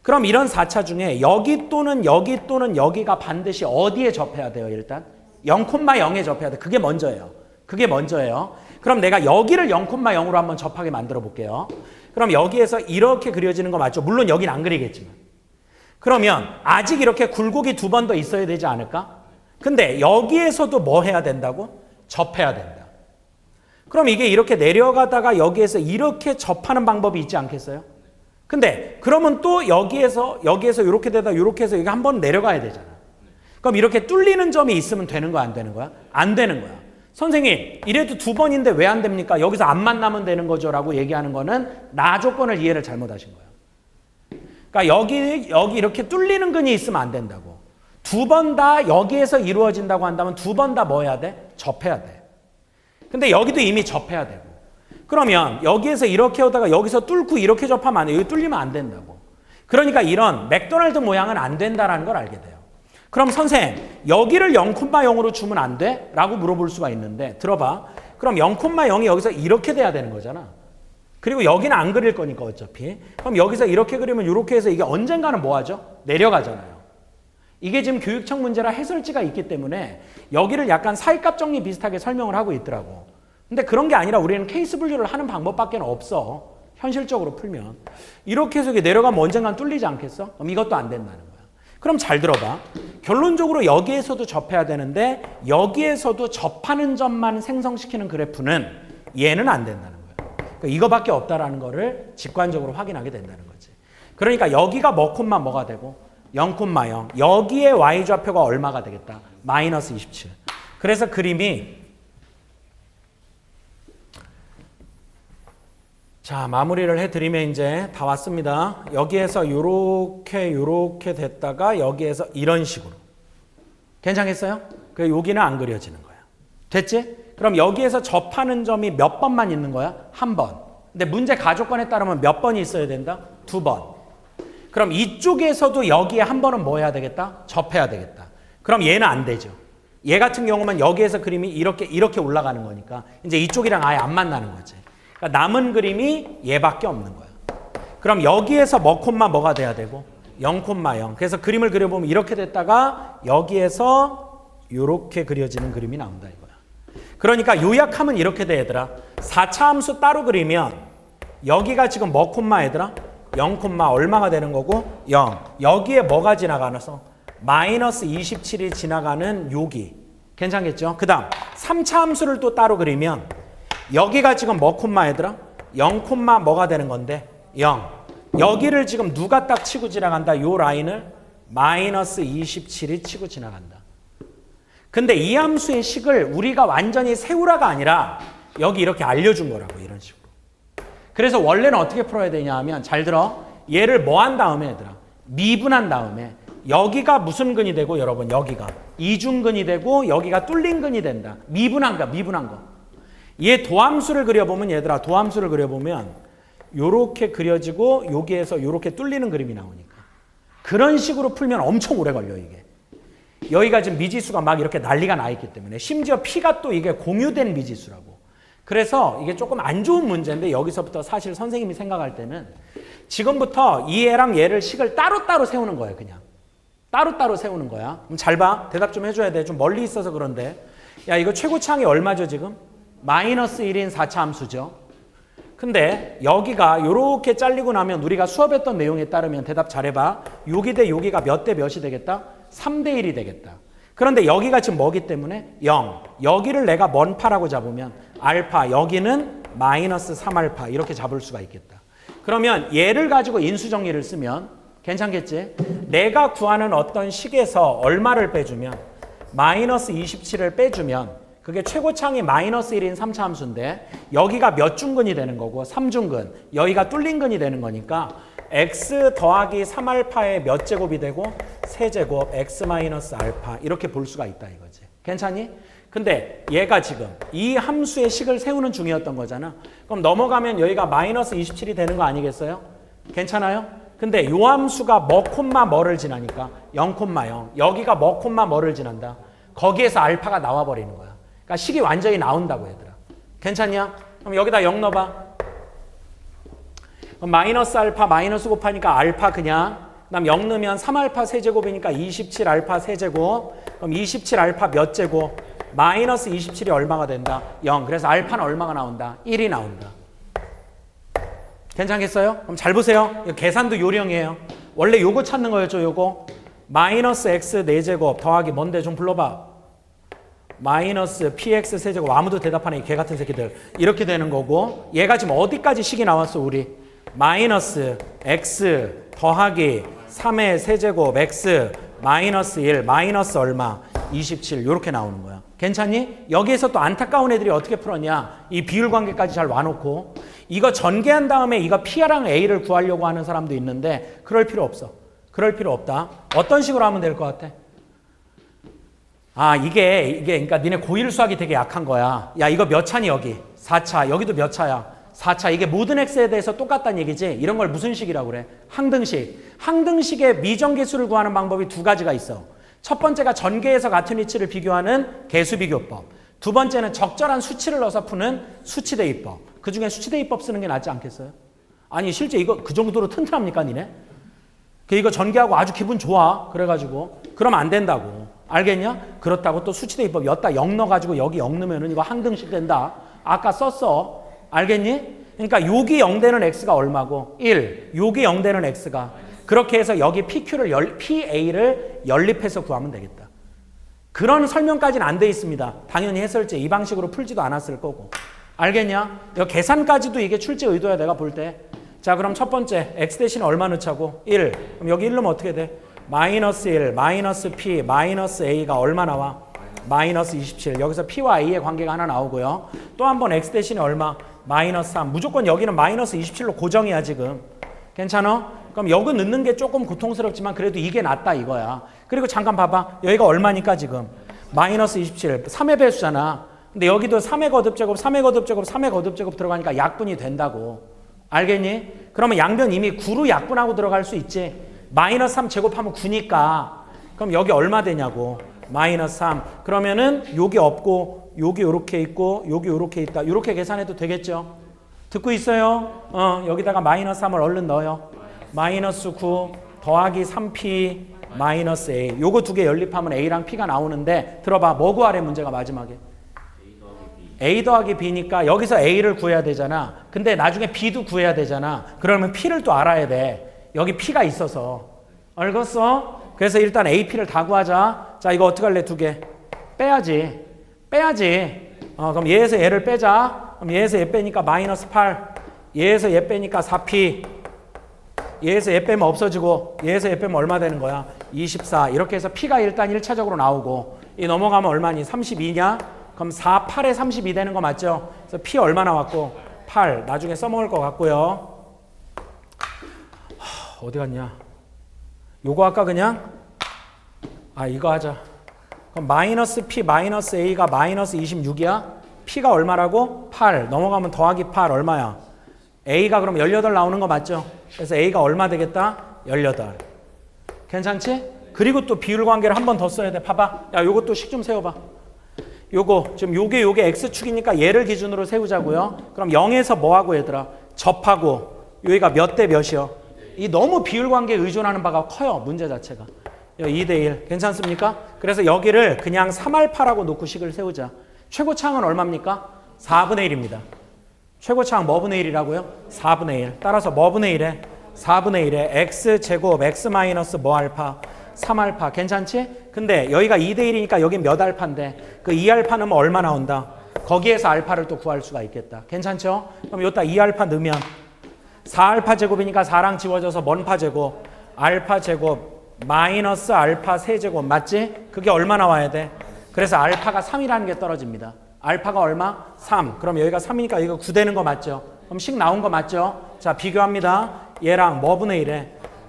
그럼 이런 4차 중에 여기 또는 여기가 반드시 어디에 접해야 돼요? 일단 0,0에 접해야 돼. 그게 먼저예요. 그게 먼저예요. 그럼 내가 여기를 0,0으로 한번 접하게 만들어 볼게요. 그럼 여기에서 이렇게 그려지는 거 맞죠? 물론 여긴 안 그리겠지만. 그러면 아직 이렇게 굴곡이 2번 더 있어야 되지 않을까? 근데 여기에서도 뭐 해야 된다고? 접해야 된다. 그럼 이게 이렇게 내려가다가 여기에서 이렇게 접하는 방법이 있지 않겠어요? 근데 그러면 또 여기에서 이렇게 되다 이렇게 해서 이게 한번 내려가야 되잖아. 그럼 이렇게 뚫리는 점이 있으면 되는 거야, 안 되는 거야? 안 되는 거야. 선생님, 이래도 두 번인데 왜 안 됩니까? 여기서 안 만나면 되는 거죠 라고 얘기하는 거는 나 조건을 이해를 잘못하신 거예요. 그러니까 여기 이렇게 뚫리는 근이 있으면 안 된다고. 두 번 다 여기에서 이루어진다고 한다면 두 번 다 뭐 해야 돼? 접해야 돼. 근데 여기도 이미 접해야 되고. 그러면 여기에서 이렇게 오다가 여기서 뚫고 이렇게 접하면 안 돼. 여기 뚫리면 안 된다고. 그러니까 이런 맥도날드 모양은 안 된다라는 걸 알게 돼요. 그럼 선생님, 여기를 0,0으로 주면 안 돼? 라고 물어볼 수가 있는데 들어봐. 그럼 0,0이 여기서 이렇게 돼야 되는 거잖아. 그리고 여기는 안 그릴 거니까 어차피. 그럼 여기서 이렇게 그리면 이렇게 해서 이게 언젠가는 뭐 하죠? 내려가잖아요. 이게 지금 교육청 문제라 해설지가 있기 때문에 여기를 약간 사이값 정리 비슷하게 설명을 하고 있더라고. 근데 그런 게 아니라 우리는 케이스 분류를 하는 방법밖에 없어. 현실적으로 풀면. 이렇게 해서 이게 내려가면 언젠간 뚫리지 않겠어? 그럼 이것도 안 된다는 거야. 그럼 잘 들어봐. 결론적으로 여기에서도 접해야 되는데 여기에서도 접하는 점만 생성시키는 그래프는 얘는 안 된다는 거야. 그러니까 이거밖에 없다라는 거를 직관적으로 확인하게 된다는 거지. 그러니까 여기가 뭐가 되고 0,0. 여기에 y좌표가 얼마가 되겠다? 마이너스 27. 그래서 그림이 자, 마무리를 해드리면 이제 다 왔습니다. 여기에서 요렇게 됐다가 여기에서 이런 식으로. 괜찮겠어요? 그래서 여기는 안 그려지는 거야. 됐지? 그럼 여기에서 접하는 점이 몇 번만 있는 거야? 한 번. 근데 문제 가조건에 따르면 몇 번이 있어야 된다? 두 번. 그럼 이쪽에서도 여기에 한 번은 뭐 해야 되겠다? 접해야 되겠다. 그럼 얘는 안 되죠. 얘 같은 경우는 여기에서 그림이 이렇게 올라가는 거니까 이제 이쪽이랑 아예 안 만나는 거지. 그러니까 남은 그림이 얘밖에 없는 거야. 그럼 여기에서 뭐가 돼야 되고 0,0. 그래서 그림을 그려보면 이렇게 됐다가 여기에서 이렇게 그려지는 그림이 나온다 이거야. 그러니까 요약하면 이렇게 돼 얘들아. 4차 함수 따로 그리면 여기가 지금 얘들아? 0, 얼마가 되는 거고 0. 여기에 뭐가 지나가서 마이너스 27이 지나가는 여기. 괜찮겠죠? 그 다음 3차 함수를 또 따로 그리면 여기가 지금 얘들아? 0, 뭐가 되는 건데? 0. 여기를 지금 누가 딱 치고 지나간다? 요 라인을 마이너스 27이 치고 지나간다. 근데 이 함수의 식을 우리가 완전히 세우라가 아니라 여기 이렇게 알려준 거라고 이런 식으로. 그래서 원래는 어떻게 풀어야 되냐 하면 잘 들어. 얘를 뭐 한 다음에 얘들아? 미분한 다음에 여기가 무슨 근이 되고 여러분 여기가 이중근이 되고 여기가 뚫린 근이 된다. 미분한 거. 얘 도함수를 그려보면 얘들아 도함수를 그려보면 요렇게 그려지고 여기에서 요렇게 뚫리는 그림이 나오니까 그런 식으로 풀면 엄청 오래 걸려 이게. 여기가 지금 미지수가 막 이렇게 난리가 나 있기 때문에 심지어 P가 또 이게 공유된 미지수라고. 그래서 이게 조금 안 좋은 문제인데 여기서부터 사실 선생님이 생각할 때는 지금부터 이 애랑 얘를 식을 따로따로 세우는 거예요. 그냥 따로따로 세우는 거야. 그럼 잘 봐. 대답 좀 해줘야 돼. 좀 멀리 있어서 그런데 야 이거 최고차항이 얼마죠 지금? 마이너스 1인 4차 함수죠. 근데 여기가 이렇게 잘리고 나면 우리가 수업했던 내용에 따르면 대답 잘해봐. 여기 대 여기가 몇 대 몇이 되겠다? 3대 1이 되겠다. 그런데 여기가 지금 뭐기 때문에? 0. 여기를 내가 뭔 파라고 잡으면 알파, 여기는 마이너스 3알파 이렇게 잡을 수가 있겠다. 그러면 얘를 가지고 인수정리를 쓰면 괜찮겠지? 내가 구하는 어떤 식에서 얼마를 빼주면 마이너스 27을 빼주면 그게 최고차항이 마이너스 1인 3차 함수인데 여기가 몇 중근이 되는 거고 3중근 여기가 뚫린 근이 되는 거니까 x 더하기 3알파의 몇 제곱이 되고 세제곱 x 마이너스 알파 이렇게 볼 수가 있다 이거지. 괜찮니? 근데 얘가 지금 이 함수의 식을 세우는 중이었던 거잖아. 그럼 넘어가면 여기가 마이너스 27이 되는 거 아니겠어요? 괜찮아요? 근데 요 함수가 뭐를 지나니까 0,0 여기가 뭐를 지난다. 거기에서 알파가 나와버리는 거야. 그러니까 식이 완전히 나온다고 얘들아. 괜찮냐? 그럼 여기다 0 넣어봐. 그럼 마이너스 알파 마이너스 곱하니까 알파 그냥 그다음 0 넣으면 3알파 세제곱이니까 27알파 세제곱 그럼 27알파 몇 제곱? 마이너스 27이 얼마가 된다? 0. 그래서 알파는 얼마가 나온다? 1이 나온다. 괜찮겠어요? 그럼 잘 보세요. 이거 계산도 요령이에요. 원래 요거 찾는 거였죠 요거. 마이너스 x 4제곱 더하기 뭔데 좀 불러봐. 마이너스 px 세제곱 아무도 대답하네 개 같은 새끼들 이렇게 되는 거고 얘가 지금 어디까지 식이 나왔어 우리 마이너스 x 더하기 3의 세제곱 x 마이너스 1 마이너스 얼마 27 이렇게 나오는 거야. 괜찮니? 여기에서 또 안타까운 애들이 어떻게 풀었냐 이 비율 관계까지 잘 와놓고 이거 전개한 다음에 이거 P랑 A를 구하려고 하는 사람도 있는데 그럴 필요 없어. 그럴 필요 없다. 어떤 식으로 하면 될 것 같아? 아 이게 그러니까 니네 고1 수학이 되게 약한 거야. 야 이거 몇 차니 여기? 4차. 여기도 몇 차야? 4차. 이게 모든 x에 대해서 똑같다는 얘기지. 이런 걸 무슨 식이라고 그래? 항등식. 항등식의 미정계수를 구하는 방법이 두 가지가 있어. 첫 번째가 전개에서 같은 위치를 비교하는 개수비교법. 두 번째는 적절한 수치를 넣어서 푸는 수치대입법. 그중에 수치대입법 쓰는 게 낫지 않겠어요? 아니 실제 이거 그 정도로 튼튼합니까 니네? 이거 전개하고 아주 기분 좋아. 그래가지고 그러면 안 된다고. 알겠냐? 그렇다고 또 수치대입법 여기다 0 넣어가지고 여기 0 넣으면 이거 항등식 된다. 아까 썼어. 알겠니? 그러니까 여기 0 되는 x가 얼마고 1. 여기 0 되는 x가 그렇게 해서 여기 PQ를 PA를 연립해서 구하면 되겠다. 그런 설명까지는 안 돼 있습니다. 당연히 해설제 이 방식으로 풀지도 않았을 거고. 알겠냐? 여기 계산까지도 이게 출제 의도야 내가 볼 때. 자 그럼 첫 번째 x 대신에 얼마 넣자고? 1. 그럼 여기 1 넣으면 어떻게 돼? 마이너스 1, 마이너스 P, 마이너스 A가 얼마 나와? 마이너스 27. 여기서 P와 A의 관계가 하나 나오고요. 또 한 번 x 대신에 얼마? 마이너스 3. 무조건 여기는 마이너스 27로 고정이야 지금. 괜찮아? 그럼 여기 넣는 게 조금 고통스럽지만 그래도 이게 낫다 이거야. 그리고 잠깐 봐봐. 여기가 얼마니까 지금? 마이너스 27. 3의 배수잖아. 근데 여기도 3의 거듭제곱, 3의 거듭제곱, 3의 거듭제곱 들어가니까 약분이 된다고. 알겠니? 그러면 양변 이미 9로 약분하고 들어갈 수 있지. 마이너스 3 제곱하면 9니까. 그럼 여기 얼마 되냐고. 마이너스 3. 그러면은 여기 없고 여기 이렇게 있고 여기 이렇게 있다. 이렇게 계산해도 되겠죠? 듣고 있어요? 여기다가 마이너스 3을 얼른 넣어요. 마이너스 9 더하기 3P 마이너스 A. 요거 두 개 연립하면 A랑 P가 나오는데 들어봐. 뭐 구하래 문제가 마지막에? A 더하기 B니까 여기서 A를 구해야 되잖아. 근데 나중에 B도 구해야 되잖아. 그러면 P를 또 알아야 돼. 여기 P가 있어서. 알겠어? 그래서 일단 A, P를 다 구하자. 자 이거 어떻게 할래? 두 개. 빼야지. 그럼 얘에서 얘를 빼자. 그럼 얘에서 얘 빼니까 마이너스 8. 얘에서 얘 빼니까 4P. 얘에서 얘 빼면 없어지고 얘에서 얘 빼면 얼마 되는 거야? 24. 이렇게 해서 P가 일단 1차적으로 나오고 이 넘어가면 얼마니? 32냐? 그럼 4, 8에 32 되는 거 맞죠? 그래서 P 얼마 나왔고? 8. 나중에 써먹을 것 같고요. 어디 갔냐? 요거 할까 그냥? 이거 하자. 그럼 마이너스 P 마이너스 A가 마이너스 26이야? P가 얼마라고? 8. 넘어가면 더하기 8 얼마야? A가 그럼 18 나오는 거 맞죠? 그래서 A가 얼마 되겠다? 18. 괜찮지? 그리고 또 비율 관계를 한 번 더 써야 돼. 봐봐. 야, 요것도 식 좀 세워봐. 요거 지금 요게 X축이니까 얘를 기준으로 세우자고요. 그럼 0에서 뭐하고 얘들아? 접하고 여기가 몇 대 몇이요? 이 너무 비율 관계에 의존하는 바가 커요. 문제 자체가. 2대1. 괜찮습니까? 그래서 여기를 그냥 3알파라고 놓고 식을 세우자. 최고차항은 얼마입니까? 4분의 1입니다. 최고차항 뭐분의 1이라고요? 4분의 1. 따라서 뭐분의 1에? 4분의 1에 x제곱 x 마이너스 뭐 알파? 3알파. 괜찮지? 근데 여기가 2대1이니까 여긴 몇 알파인데 그 2알파 넣으면 얼마 나온다? 거기에서 알파를 또 구할 수가 있겠다. 괜찮죠? 그럼 여기다 2알파 넣으면 4알파 제곱이니까 4랑 지워져서 뭔파 제곱? 알파 제곱 마이너스 알파 세제곱 맞지? 그게 얼마 나와야 돼? 그래서 알파가 3이라는 게 떨어집니다. 알파가 얼마? 3. 그럼 여기가 3이니까 여기가 9 되는 거 맞죠? 그럼 식 나온 거 맞죠? 자 비교합니다. 얘랑 뭐분의 1에?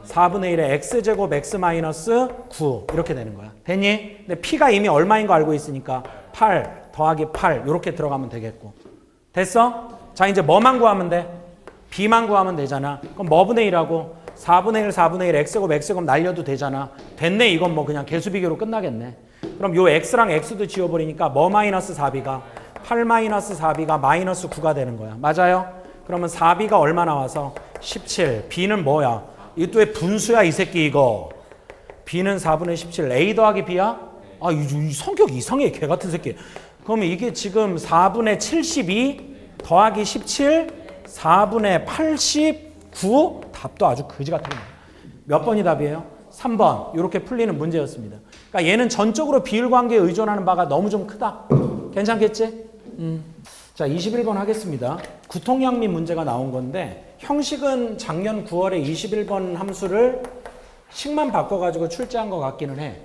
4분의 1에 x제곱 x 마이너스 9 이렇게 되는 거야. 됐니? 근데 P가 이미 얼마인 거 알고 있으니까 8 더하기 8 이렇게 들어가면 되겠고. 됐어? 자 이제 뭐만 구하면 돼? B만 구하면 되잖아. 그럼 뭐분의 1하고 4분의 1 4분의 1 x제곱 x제곱 날려도 되잖아. 됐네. 이건 뭐 그냥 개수비교로 끝나겠네. 그럼 요 x랑 x도 지워버리니까 뭐 마이너스 4b가 8 마이너스 4b가 마이너스 9가 되는 거야. 맞아요? 그러면 4b가 얼마 나와서 17. b는 뭐야? 이거 또 분수야 이 새끼 이거. b는 4분의 17. a 더하기 b야? 이 성격 이상해 개 같은 새끼. 그러면 이게 지금 4분의 72 더하기 17 4분의 89 답도 아주 그지 같은 거예요. 몇 번이 답이에요? 3번. 이렇게 풀리는 문제였습니다. 그러니까 얘는 전적으로 비율 관계에 의존하는 바가 너무 좀 크다. 괜찮겠지? 자, 21번 하겠습니다. 구통양미 문제가 나온 건데 형식은 작년 9월에 21번 함수를 식만 바꿔가지고 출제한 것 같기는 해.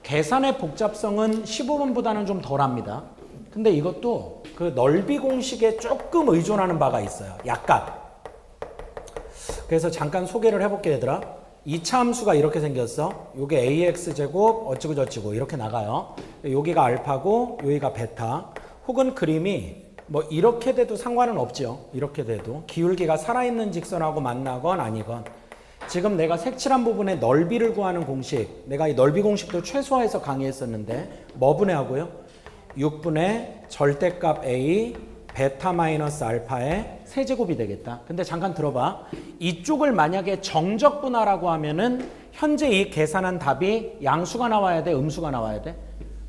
계산의 복잡성은 15번보다는 좀 덜합니다. 근데 이것도 그 넓이 공식에 조금 의존하는 바가 있어요. 약간. 그래서 잠깐 소개를 해볼게 얘들아. 2차 함수가 이렇게 생겼어. 요게 ax제곱 어찌고 저찌고 이렇게 나가요. 여기가 알파고 여기가 베타. 혹은 그림이 뭐 이렇게 돼도 상관은 없죠. 이렇게 돼도. 기울기가 살아있는 직선하고 만나건 아니건. 지금 내가 색칠한 부분의 넓이를 구하는 공식. 내가 이 넓이 공식도 최소화해서 강의했었는데 뭐 분해하고요? 6분의 절대값 a 베타 마이너스 알파의 세제곱이 되겠다. 근데 잠깐 들어봐. 이쪽을 만약에 정적분하라고 하면은 현재 이 계산한 답이 양수가 나와야 돼? 음수가 나와야 돼?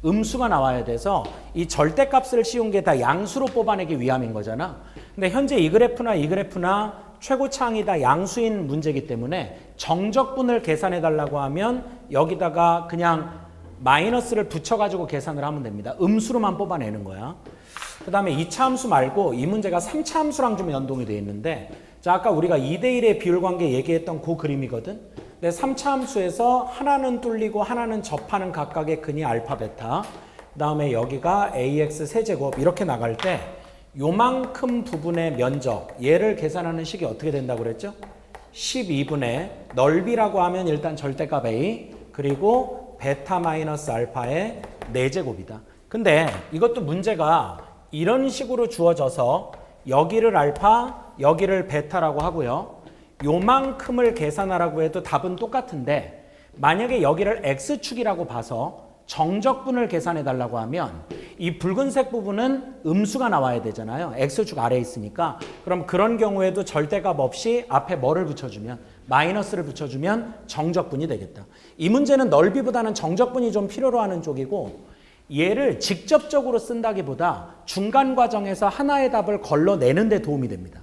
음수가 나와야 돼서 이 절대값을 씌운 게 다 양수로 뽑아내기 위함인 거잖아. 근데 현재 이 그래프나 최고차항이 다 양수인 문제이기 때문에 정적분을 계산해 달라고 하면 여기다가 그냥 마이너스를 붙여가지고 계산을 하면 됩니다. 음수로만 뽑아내는 거야. 그 다음에 2차 함수 말고 이 문제가 3차 함수랑 좀 연동이 되어 있는데 자 아까 우리가 2대1의 비율관계 얘기했던 그 그림이거든. 근데 3차 함수에서 하나는 뚫리고 하나는 접하는 각각의 근이 알파 베타 그 다음에 여기가 ax 세제곱 이렇게 나갈 때 요만큼 부분의 면적 얘를 계산하는 식이 어떻게 된다고 그랬죠? 12분의 넓이라고 하면 일단 절대값 a 그리고 베타 마이너스 알파의 4제곱이다. 근데 이것도 문제가 이런 식으로 주어져서 여기를 알파, 여기를 베타라고 하고요. 요만큼을 계산하라고 해도 답은 똑같은데 만약에 여기를 x축이라고 봐서 정적분을 계산해 달라고 하면 이 붉은색 부분은 음수가 나와야 되잖아요. x축 아래에 있으니까. 그럼 그런 경우에도 절대값 없이 앞에 뭐를 붙여주면 마이너스를 붙여주면 정적분이 되겠다. 이 문제는 넓이보다는 정적분이 좀 필요로 하는 쪽이고 얘를 직접적으로 쓴다기보다 중간 과정에서 하나의 답을 걸러내는 데 도움이 됩니다.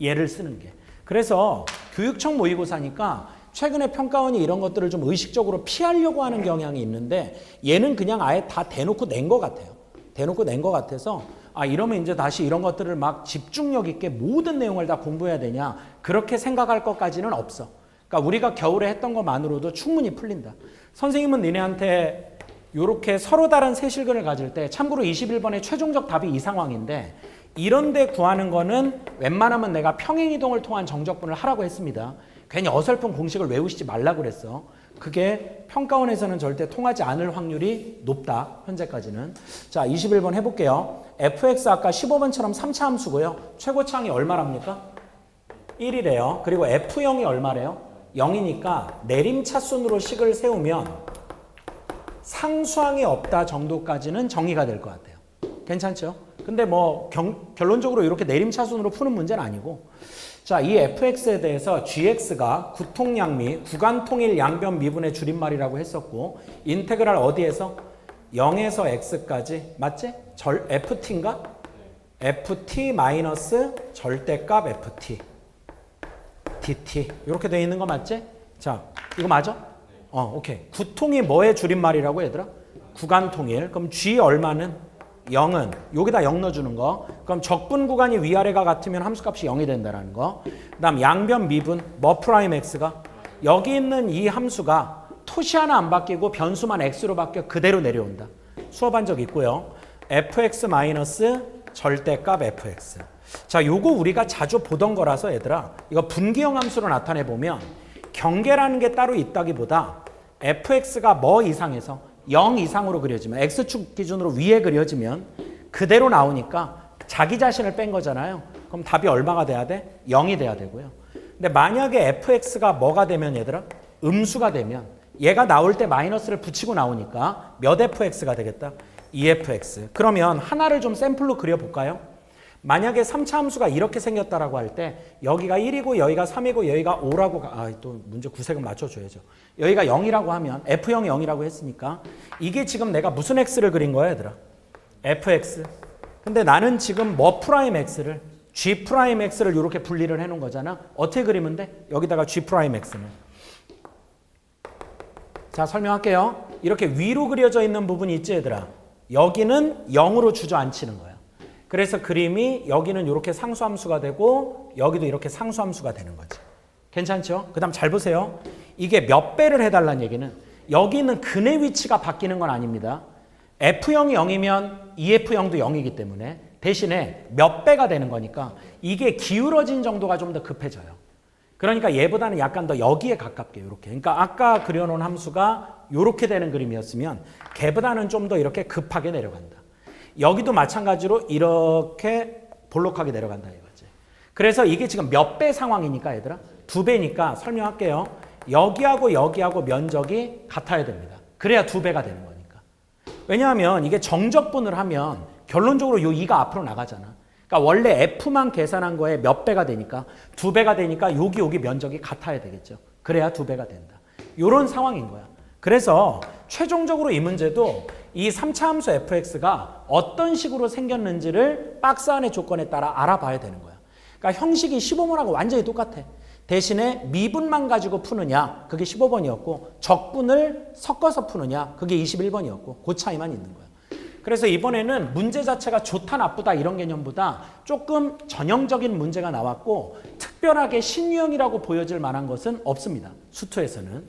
얘를 쓰는 게. 그래서 교육청 모의고사니까 최근에 평가원이 이런 것들을 좀 의식적으로 피하려고 하는 경향이 있는데 얘는 그냥 아예 다 대놓고 낸 것 같아요. 대놓고 낸 것 같아서 아 이러면 이제 다시 이런 것들을 막 집중력 있게 모든 내용을 다 공부해야 되냐 그렇게 생각할 것까지는 없어. 그러니까 우리가 겨울에 했던 것만으로도 충분히 풀린다. 선생님은 니네한테 이렇게 서로 다른 세실근을 가질 때 참고로 21번의 최종적 답이 이 상황인데 이런 데 구하는 거는 웬만하면 내가 평행이동을 통한 정적분을 하라고 했습니다. 괜히 어설픈 공식을 외우시지 말라고 그랬어. 그게 평가원에서는 절대 통하지 않을 확률이 높다. 현재까지는. 자, 21번 해볼게요. fx 아까 15번처럼 3차 함수고요. 최고차항이 얼마랍니까? 1이래요. 그리고 f형이 얼마래요? 0이니까 내림차순으로 식을 세우면 상수항이 없다 정도까지는 정의가 될 것 같아요. 괜찮죠? 근데 뭐 결론적으로 이렇게 내림차순으로 푸는 문제는 아니고 자, 이 fx에 대해서 gx가 구통양미, 구간통일 양변 미분의 줄임말이라고 했었고 인테그랄 어디에서? 0에서 x까지 맞지? ft인가? ft 마이너스 절대값 ft dt 이렇게 돼 있는 거 맞지? 자, 이거 맞아? 오케이. 구통이 뭐의 줄임말이라고 얘들아? 구간통일. 그럼 g 얼마는? 0은 여기다 0 넣어주는 거. 그럼 적분 구간이 위아래가 같으면 함수값이 0이 된다는 거. 그 다음 양변 미분 뭐 프라임 x가 여기 있는 이 함수가 토시 하나 안 바뀌고 변수만 x로 바뀌어 그대로 내려온다. 수업한 적 있고요. fx 마이너스 절대값 fx. 자, 요거 우리가 자주 보던 거라서 얘들아 이거 분기형 함수로 나타내 보면 경계라는 게 따로 있다기보다 fx가 뭐 이상해서 0 이상으로 그려지면 x축 기준으로 위에 그려지면 그대로 나오니까 자기 자신을 뺀 거잖아요. 그럼 답이 얼마가 돼야 돼? 0이 돼야 되고요. 근데 만약에 fx가 뭐가 되면 얘들아? 음수가 되면 얘가 나올 때 마이너스를 붙이고 나오니까 몇 fx가 되겠다? 2fx. 그러면 하나를 좀 샘플로 그려볼까요? 만약에 3차 함수가 이렇게 생겼다라고 할 때 여기가 1이고 여기가 3이고 여기가 5라고 또 문제 구색은 맞춰줘야죠. 여기가 0이라고 하면 f형이 0이라고 했으니까 이게 지금 내가 무슨 x를 그린 거야 얘들아? fx. 근데 나는 지금 뭐 프라임 x를 g 프라임 x를 이렇게 분리를 해놓은 거잖아. 어떻게 그리면 돼? 여기다가 g 프라임 x는 자 설명할게요. 이렇게 위로 그려져 있는 부분이 있지 얘들아. 여기는 0으로 주저앉히는 거야. 그래서 그림이 여기는 이렇게 상수함수가 되고 여기도 이렇게 상수함수가 되는 거지. 괜찮죠? 그 다음 잘 보세요. 이게 몇 배를 해달라는 얘기는 여기 있는 근의 위치가 바뀌는 건 아닙니다. F0이 0이면 EF0도 0이기 때문에 대신에 몇 배가 되는 거니까 이게 기울어진 정도가 좀 더 급해져요. 그러니까 얘보다는 약간 더 여기에 가깝게 이렇게. 그러니까 아까 그려놓은 함수가 이렇게 되는 그림이었으면 걔보다는 좀 더 이렇게 급하게 내려간다. 여기도 마찬가지로 이렇게 볼록하게 내려간다 이거지. 그래서 이게 지금 몇 배 상황이니까 얘들아? 2배니까 설명할게요. 여기하고 여기하고 면적이 같아야 됩니다. 그래야 2배가 되는 거니까. 왜냐하면 이게 정적분을 하면 결론적으로 이 2가 앞으로 나가잖아. 그러니까 원래 F만 계산한 거에 몇 배가 되니까 2배가 되니까 여기 면적이 같아야 되겠죠. 그래야 2배가 된다. 이런 상황인 거야. 그래서 최종적으로 이 문제도 이 3차 함수 fx가 어떤 식으로 생겼는지를 박스 안의 조건에 따라 알아봐야 되는 거야. 그러니까 형식이 15번하고 완전히 똑같아. 대신에 미분만 가지고 푸느냐 그게 15번이었고 적분을 섞어서 푸느냐 그게 21번이었고 그 차이만 있는 거야. 그래서 이번에는 문제 자체가 좋다 나쁘다 이런 개념보다 조금 전형적인 문제가 나왔고 특별하게 신유형이라고 보여질 만한 것은 없습니다. 수투에서는.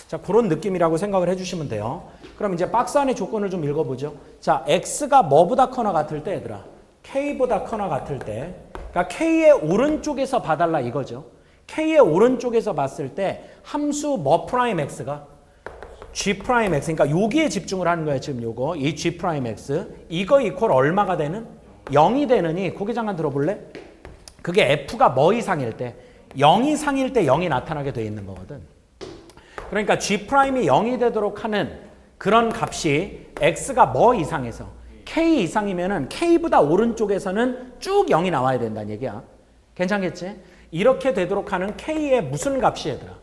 자, 그런 느낌이라고 생각을 해주시면 돼요. 그럼 이제 박스 안의 조건을 좀 읽어보죠. 자, x가 뭐보다 커나 같을 때 얘들아 k보다 커나 같을 때 그러니까 k의 오른쪽에서 봐달라 이거죠. k의 오른쪽에서 봤을 때 함수 뭐 프라임 x가 g 프라임 x 그러니까 여기에 집중을 하는 거예요. 지금 요거 이 g 프라임 x 이거 이퀄 얼마가 되는 0이 되느니 고개 잠깐 들어볼래? 그게 f가 뭐 이상일 때 0 이상일 때 0이 나타나게 돼 있는 거거든. 그러니까 g 프라임이 0이 되도록 하는 그런 값이 x가 뭐 이상에서 k 이상이면은 k보다 오른쪽에서는 쭉 0이 나와야 된다는 얘기야. 괜찮겠지? 이렇게 되도록 하는 k의 무슨 값이 얘들아?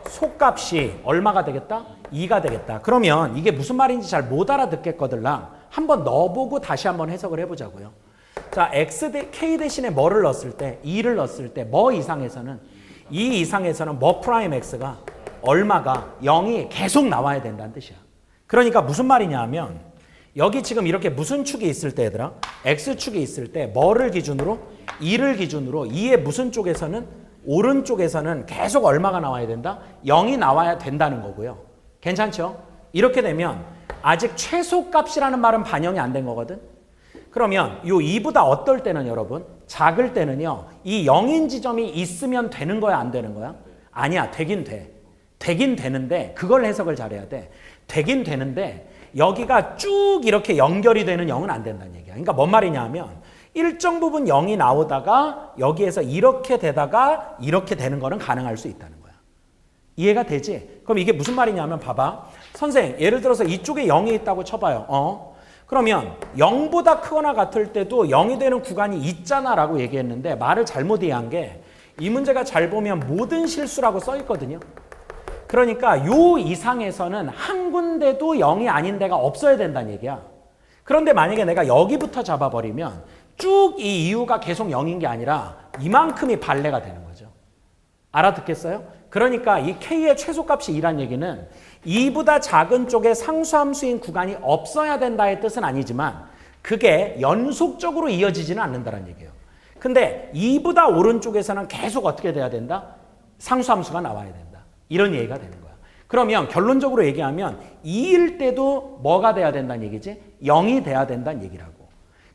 최소값이 얼마가 되겠다? 2가 되겠다. 그러면 이게 무슨 말인지 잘 못 알아듣겠거들랑 한번 넣어보고 다시 한번 해석을 해보자고요. 자, k 대신에 뭐를 넣었을 때? 2를 넣었을 때 뭐 이상에서는 2 이상에서는 뭐 프라임 x가 얼마가 0이 계속 나와야 된다는 뜻이야. 그러니까 무슨 말이냐 하면 여기 지금 이렇게 무슨 축이 있을 때 얘들아 x축이 있을 때 뭐를 기준으로 2를 기준으로 2의 무슨 쪽에서는 오른쪽에서는 계속 얼마가 나와야 된다? 0이 나와야 된다는 거고요. 괜찮죠? 이렇게 되면 아직 최소값이라는 말은 반영이 안 된 거거든. 그러면 이 2보다 어떨 때는 여러분 작을 때는요 이 0인 지점이 있으면 되는 거야 안 되는 거야? 아니야 되긴 돼. 되긴 되는데 그걸 해석을 잘해야 돼. 되긴 되는데 여기가 쭉 이렇게 연결이 되는 0은 안 된다는 얘기야. 그러니까 뭔 말이냐 하면 일정 부분 0이 나오다가 여기에서 이렇게 되다가 이렇게 되는 거는 가능할 수 있다는 거야. 이해가 되지? 그럼 이게 무슨 말이냐면 봐봐. 선생 예를 들어서 이쪽에 0이 있다고 쳐봐요. 그러면 0보다 크거나 같을 때도 0이 되는 구간이 있잖아 라고 얘기했는데 말을 잘못 이해한 게 이 문제가 잘 보면 모든 실수라고 써 있거든요. 그러니까 요 이상에서는 한 군데도 0이 아닌 데가 없어야 된다는 얘기야. 그런데 만약에 내가 여기부터 잡아버리면 쭉 이 이유가 계속 0인 게 아니라 이만큼이 발레가 되는 거죠. 알아듣겠어요? 그러니까 이 k의 최소값이 2란 얘기는 2보다 작은 쪽에 상수함수인 구간이 없어야 된다의 뜻은 아니지만 그게 연속적으로 이어지지는 않는다는 얘기예요. 근데 2보다 오른쪽에서는 계속 어떻게 돼야 된다? 상수함수가 나와야 된다. 이런 얘기가 되는 거야. 그러면 결론적으로 얘기하면 2일 때도 뭐가 돼야 된다는 얘기지? 0이 돼야 된다는 얘기라고.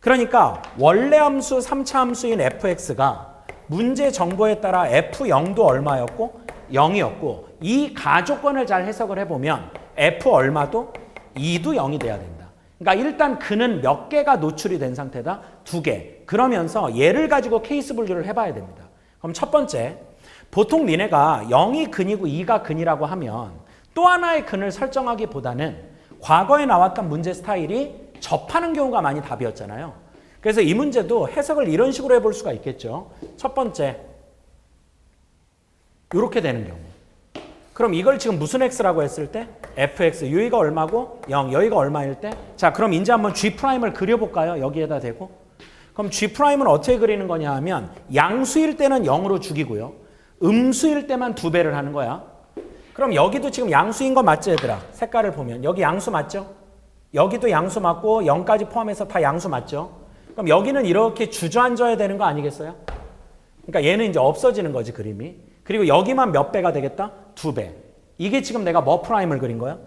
그러니까 원래 함수 3차 함수인 fx가 문제 정보에 따라 f0도 얼마였고 0이었고 이 가조건을 잘 해석을 해보면 f 얼마도 2도 0이 돼야 된다. 그러니까 일단 그는 몇 개가 노출이 된 상태다? 2개. 그러면서 얘를 가지고 케이스 분류를 해봐야 됩니다. 그럼 첫 번째, 보통 니네가 0이 근이고 2가 근이라고 하면 또 하나의 근을 설정하기보다는 과거에 나왔던 문제 스타일이 접하는 경우가 많이 답이었잖아요. 그래서 이 문제도 해석을 이런 식으로 해볼 수가 있겠죠. 첫 번째, 이렇게 되는 경우. 그럼 이걸 지금 무슨 x라고 했을 때? fx, 여기가 얼마고? 0, 여기가 얼마일 때? 자, 그럼 이제 한번 g'을 그려볼까요? 여기에다 대고. 그럼 g'은 어떻게 그리는 거냐 하면 양수일 때는 0으로 죽이고요. 음수일 때만 2배를 하는 거야. 그럼 여기도 지금 양수인 거 맞지 얘들아? 색깔을 보면 여기 양수 맞죠? 여기도 양수 맞고 0까지 포함해서 다 양수 맞죠? 그럼 여기는 이렇게 주저앉아야 되는 거 아니겠어요? 그러니까 얘는 이제 없어지는 거지 그림이. 그리고 여기만 몇 배가 되겠다? 2배. 이게 지금 내가 뭐 프라임을 그린 거야?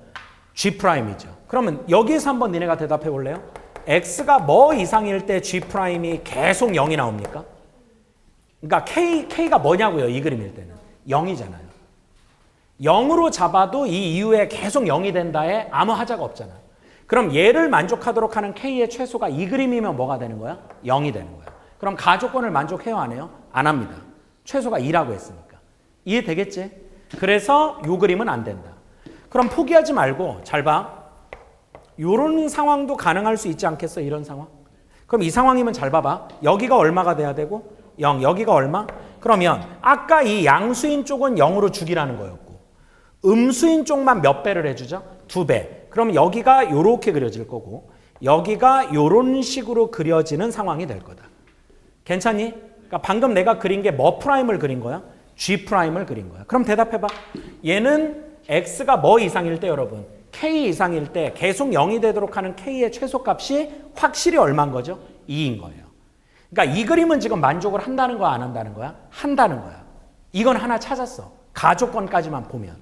G 프라임이죠. 그러면 여기에서 한번 니네가 대답해 볼래요? X가 뭐 이상일 때 G 프라임이 계속 0이 나옵니까? 그러니까 K가 뭐냐고요 이 그림일 때는. 0이잖아요. 0으로 잡아도 이 이후에 계속 0이 된다에 아무 하자가 없잖아. 그럼 얘를 만족하도록 하는 K의 최소가 이 그림이면 뭐가 되는 거야? 0이 되는 거야. 그럼 가조건을 만족해요 안 해요? 안 합니다. 최소가 2라고 했으니까. 이해되겠지? 그래서 이 그림은 안 된다. 그럼 포기하지 말고 잘 봐. 이런 상황도 가능할 수 있지 않겠어? 이런 상황. 그럼 이 상황이면 잘 봐봐. 여기가 얼마가 돼야 되고 0, 여기가 얼마? 그러면 아까 이 양수인 쪽은 0으로 죽이라는 거였고 음수인 쪽만 몇 배를 해주죠? 2배. 그럼 여기가 이렇게 그려질 거고 여기가 이런 식으로 그려지는 상황이 될 거다. 괜찮니? 그러니까 방금 내가 그린 게 뭐 프라임을 그린 거야? G 프라임을 그린 거야. 그럼 대답해봐. 얘는 X가 뭐 이상일 때 여러분? K 이상일 때 계속 0이 되도록 하는 K의 최소값이 확실히 얼마인 거죠? 2인 거예요. 그러니까 이 그림은 지금 만족을 한다는 거야 안 한다는 거야? 한다는 거야. 이건 하나 찾았어. 가조건까지만 보면.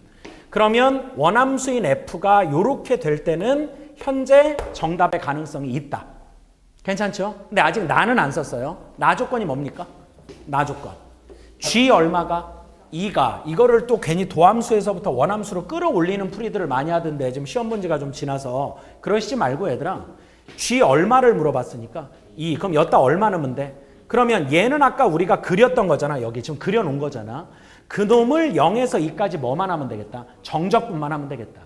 그러면 원함수인 F가 이렇게 될 때는 현재 정답의 가능성이 있다. 괜찮죠? 근데 아직 나는 안 썼어요. 나 조건이 뭡니까? 나 조건. G 얼마가? 2가. 이거를 또 괜히 도함수에서부터 원함수로 끌어올리는 풀이들을 많이 하던데 지금 시험 문제가 좀 지나서 그러시지 말고 얘들아. G 얼마를 물어봤으니까 2. 그럼 여기다 얼마 넣으면 돼? 그러면 얘는 아까 우리가 그렸던 거잖아. 여기 지금 그려놓은 거잖아. 그 놈을 0에서 2까지 뭐만 하면 되겠다? 정적분만 하면 되겠다.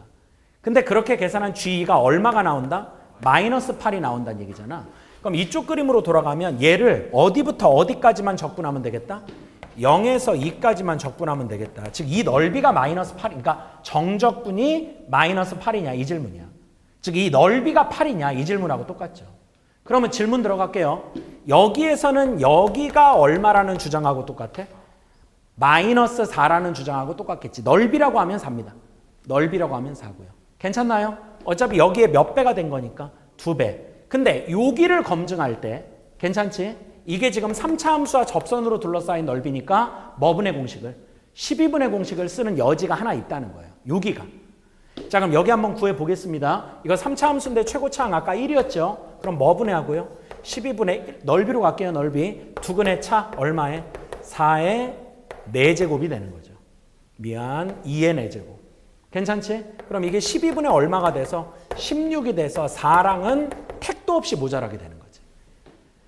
근데 그렇게 계산한 G가 얼마가 나온다? 마이너스 8이 나온다는 얘기잖아. 그럼 이쪽 그림으로 돌아가면 얘를 어디부터 어디까지만 적분하면 되겠다? 0에서 2까지만 적분하면 되겠다. 즉 이 넓이가 마이너스 8, 그러니까 정적분이 마이너스 8이냐 이 질문이야. 즉 이 넓이가 8이냐 이 질문하고 똑같죠. 그러면 질문 들어갈게요. 여기에서는 여기가 얼마라는 주장하고 똑같아? 마이너스 4라는 주장하고 똑같겠지. 넓이라고 하면 4입니다. 넓이라고 하면 4고요. 괜찮나요? 어차피 여기에 몇 배가 된 거니까 2배. 근데 여기를 검증할 때 괜찮지? 이게 지금 3차 함수와 접선으로 둘러싸인 넓이니까 뭐분의 공식을? 12분의 공식을 쓰는 여지가 하나 있다는 거예요. 여기가. 자 그럼 여기 한번 구해 보겠습니다. 이거 3차 함수인데 최고차항 아까 1이었죠? 그럼 뭐분의 하고요? 12분의 넓이로 갈게요. 넓이. 두근의 차 얼마에? 4의 4제곱이 되는 거죠. 미안 2의 4제곱. 괜찮지? 그럼 이게 12분의 얼마가 돼서 16이 돼서 4랑은 택도 없이 모자라게 되는 거지.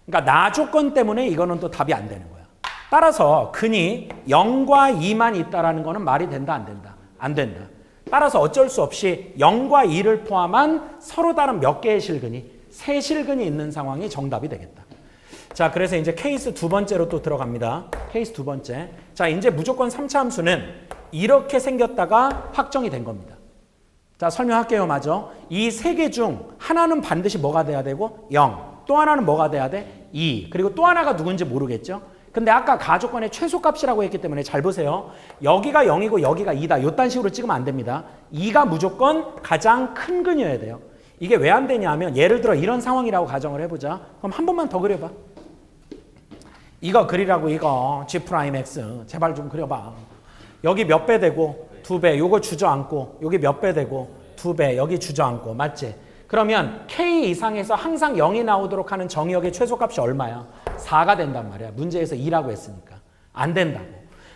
그러니까 나 조건 때문에 이거는 또 답이 안 되는 거야. 따라서 근이 0과 2만 있다라는 거는 말이 된다 안 된다? 안 된다. 따라서 어쩔 수 없이 0과 2를 포함한 서로 다른 몇 개의 실근이? 3실근이 있는 상황이 정답이 되겠다. 자, 그래서 이제 케이스 두 번째로 또 들어갑니다. 케이스 두 번째. 자, 이제 무조건 3차 함수는 이렇게 생겼다가 확정이 된 겁니다. 자, 설명할게요. 맞아. 이 세 개 중 하나는 반드시 뭐가 돼야 되고 0. 또 하나는 뭐가 돼야 돼? 2. 그리고 또 하나가 누군지 모르겠죠? 근데 아까 가조건의 최소값이라고 했기 때문에 잘 보세요. 여기가 0이고 여기가 2다. 요딴 식으로 찍으면 안 됩니다. 2가 무조건 가장 큰 근이어야 돼요. 이게 왜 안 되냐 하면 예를 들어 이런 상황이라고 가정을 해보자. 그럼 한 번만 더 그려봐. 이거 그리라고 이거 G'X 제발 좀 그려봐. 여기 몇 배 되고 2배 요거 주저앉고 여기 몇 배 되고 2배 여기 주저앉고 맞지? 그러면 K 이상에서 항상 0이 나오도록 하는 정의역의 최소값이 얼마야? 4가 된단 말이야. 문제에서 2라고 했으니까. 안 된다고.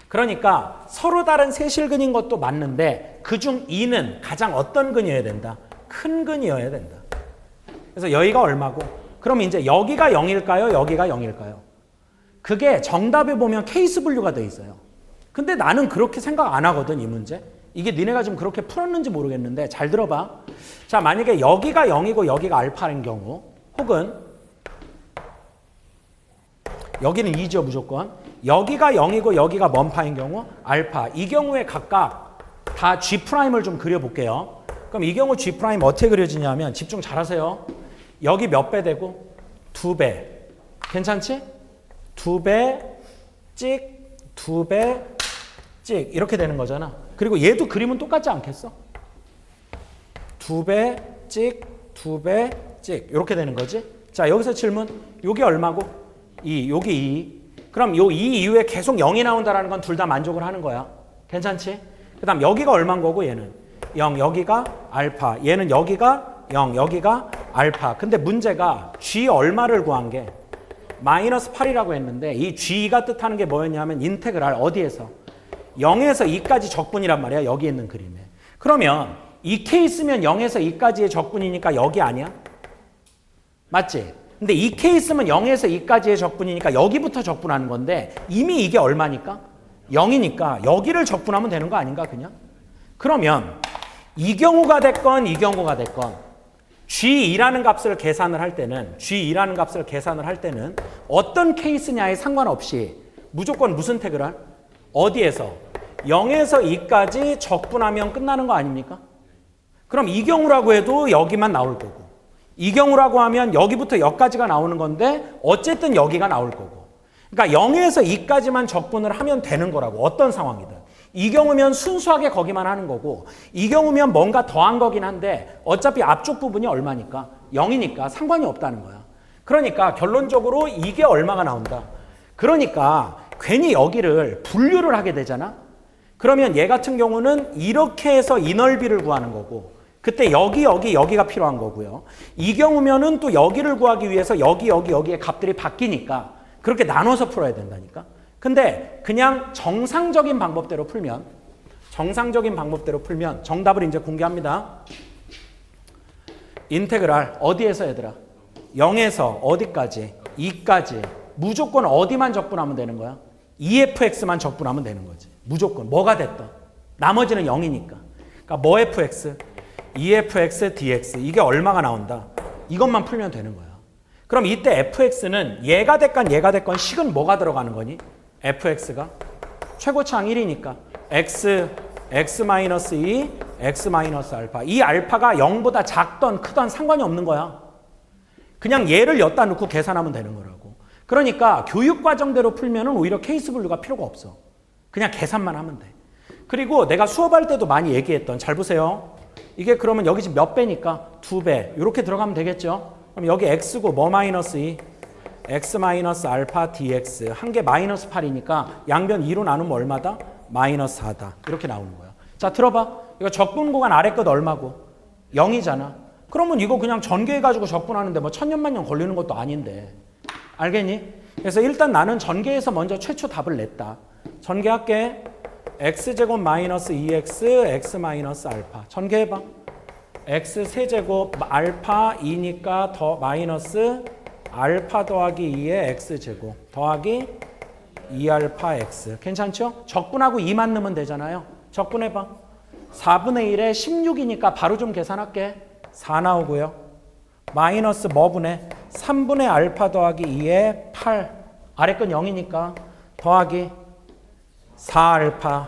그러니까 서로 다른 세실근인 것도 맞는데 그중 2는 가장 어떤 근이어야 된다? 큰 근이어야 된다. 그래서 여기가 얼마고? 그럼 이제 여기가 0일까요? 여기가 0일까요? 그게 정답에 보면 케이스 분류가 돼 있어요. 근데 나는 그렇게 생각 안 하거든, 이 문제. 이게 니네가 좀 그렇게 풀었는지 모르겠는데 잘 들어봐. 자, 만약에 여기가 0이고 여기가 알파인 경우 혹은 여기는 2죠, 무조건. 여기가 0이고 여기가 먼파인 경우 알파. 이 경우에 각각 다 G'을 좀 그려볼게요. 그럼 이 경우 G' 어떻게 그려지냐면 집중 잘하세요. 여기 몇 배 되고? 2배. 괜찮지? 2배 찍, 2배 찍 이렇게 되는 거잖아. 그리고 얘도 그림은 똑같지 않겠어? 2배 찍, 2배 찍 이렇게 되는 거지. 자, 여기서 질문. 요게 얼마고? 2, 요게 2. 그럼 요 2 이후에 계속 0이 나온다는 건 둘 다 만족을 하는 거야. 괜찮지? 그 다음 여기가 얼마인 거고 얘는 0, 여기가 알파. 얘는 여기가 0, 여기가 알파. 근데 문제가 G 얼마를 구한 게 마이너스 8이라고 했는데 이 G가 뜻하는 게 뭐였냐면 인테그랄 어디에서? 0에서 2까지 적분이란 말이야. 여기 있는 그림에. 그러면 이 케이스면 0에서 2까지의 적분이니까 여기 아니야? 맞지? 근데 이 케이스면 0에서 2까지의 적분이니까 여기부터 적분하는 건데 이미 이게 얼마니까? 0이니까 여기를 적분하면 되는 거 아닌가 그냥? 그러면 이 경우가 됐건 이 경우가 됐건 G2라는 값을 계산을 할 때는 G2라는 값을 계산을 할 때는 어떤 케이스냐에 상관없이 무조건 무슨 태그랄? 어디에서? 0에서 2까지 적분하면 끝나는 거 아닙니까? 그럼 이 경우라고 해도 여기만 나올 거고 이 경우라고 하면 여기부터 여기까지가 나오는 건데 어쨌든 여기가 나올 거고 그러니까 0에서 2까지만 적분을 하면 되는 거라고 어떤 상황이든 이 경우면 순수하게 거기만 하는 거고 이 경우면 뭔가 더한 거긴 한데 어차피 앞쪽 부분이 얼마니까 0이니까 상관이 없다는 거야. 그러니까 결론적으로 이게 얼마가 나온다. 그러니까 괜히 여기를 분류를 하게 되잖아. 그러면 얘 같은 경우는 이렇게 해서 이 넓이를 구하는 거고 그때 여기가 필요한 거고요. 이 경우면은 또 여기를 구하기 위해서 여기에 값들이 바뀌니까 그렇게 나눠서 풀어야 된다니까. 근데 그냥 정상적인 방법대로 풀면 정답을 이제 공개합니다. 인테그랄 어디에서 얘들아? 0에서 어디까지? 2까지. 무조건 어디만 적분하면 되는 거야? EFX만 적분하면 되는 거지. 무조건 뭐가 됐든. 나머지는 0이니까. 그러니까 뭐 FX? EFX dx. 이게 얼마가 나온다? 이것만 풀면 되는 거야. 그럼 이때 fx는 얘가 됐건 식은 뭐가 들어가는 거니? fx가 최고차항 1이니까 x, x-2, x-알파. 이 알파가 0보다 작던 크던 상관이 없는 거야. 그냥 얘를 여기다 넣고 계산하면 되는 거라고. 그러니까 교육과정대로 풀면은 오히려 케이스 분류가 필요가 없어. 그냥 계산만 하면 돼. 그리고 내가 수업할 때도 많이 얘기했던, 잘 보세요. 이게 그러면 여기 지금 몇 배니까? 2배. 이렇게 들어가면 되겠죠? 그럼 여기 x고 뭐 마이너스 2? x 마이너스 알파 dx. 한 개 마이너스 8이니까 양변 2로 나누면 얼마다? 마이너스 4다. 이렇게 나오는 거야. 자, 들어봐. 이거 적분 구간 아래 끝 얼마고? 0이잖아. 그러면 이거 그냥 전개해가지고 적분하는데 뭐 천년만년 걸리는 것도 아닌데. 알겠니? 그래서 일단 나는 전개해서 먼저 최초 답을 냈다. 전개할게. x제곱 마이너스 2x, x 마이너스 알파. 전개해봐. x 세제곱 알파 2니까 더 마이너스 알파 더하기 2의 x제곱 더하기 2알파 x. 괜찮죠? 적분하고 2만 넣으면 되잖아요. 적분해봐. 4분의 1에 16이니까 바로 좀 계산할게. 4 나오고요. 마이너스 뭐분의 3분의 알파 더하기 2의 8. 아래 건 0이니까 더하기 4알파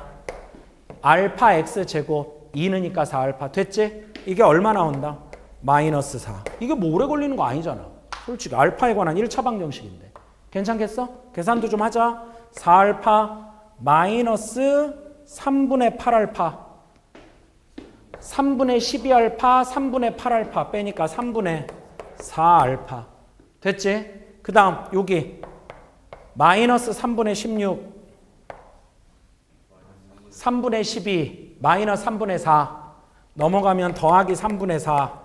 알파 x제곱 2느니까 4알파. 됐지? 이게 얼마 나온다? 마이너스 4. 이게 뭐 오래 걸리는 거 아니잖아. 솔직히 알파에 관한 1차 방정식인데. 괜찮겠어? 계산도 좀 하자. 4알파 마이너스 3분의 8알파 3분의 12알파 3분의 8알파 빼니까 3분의 4알파. 됐지? 그 다음 여기 마이너스 3분의 16 3분의 12 마이너스 3분의 4 넘어가면 더하기 3분의 4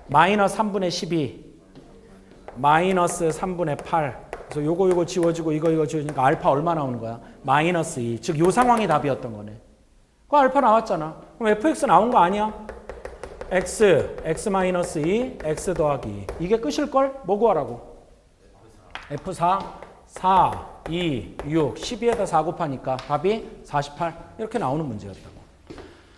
마이너스 3분의 12 마이너스 3분의 8. 그래서 요거 지워지고 이거 지워지니까 알파 얼마 나오는 거야? 마이너스 2. 즉 요 상황이 답이었던 거네. 그 알파 나왔잖아. 그럼 fx 나온 거 아니야? x 마이너스 2, x 더하기 2. 이게 끝일걸? 뭐 구하라고? F4, 4, 2, 6, 12에다 4 곱하니까 답이 48. 이렇게 나오는 문제였다.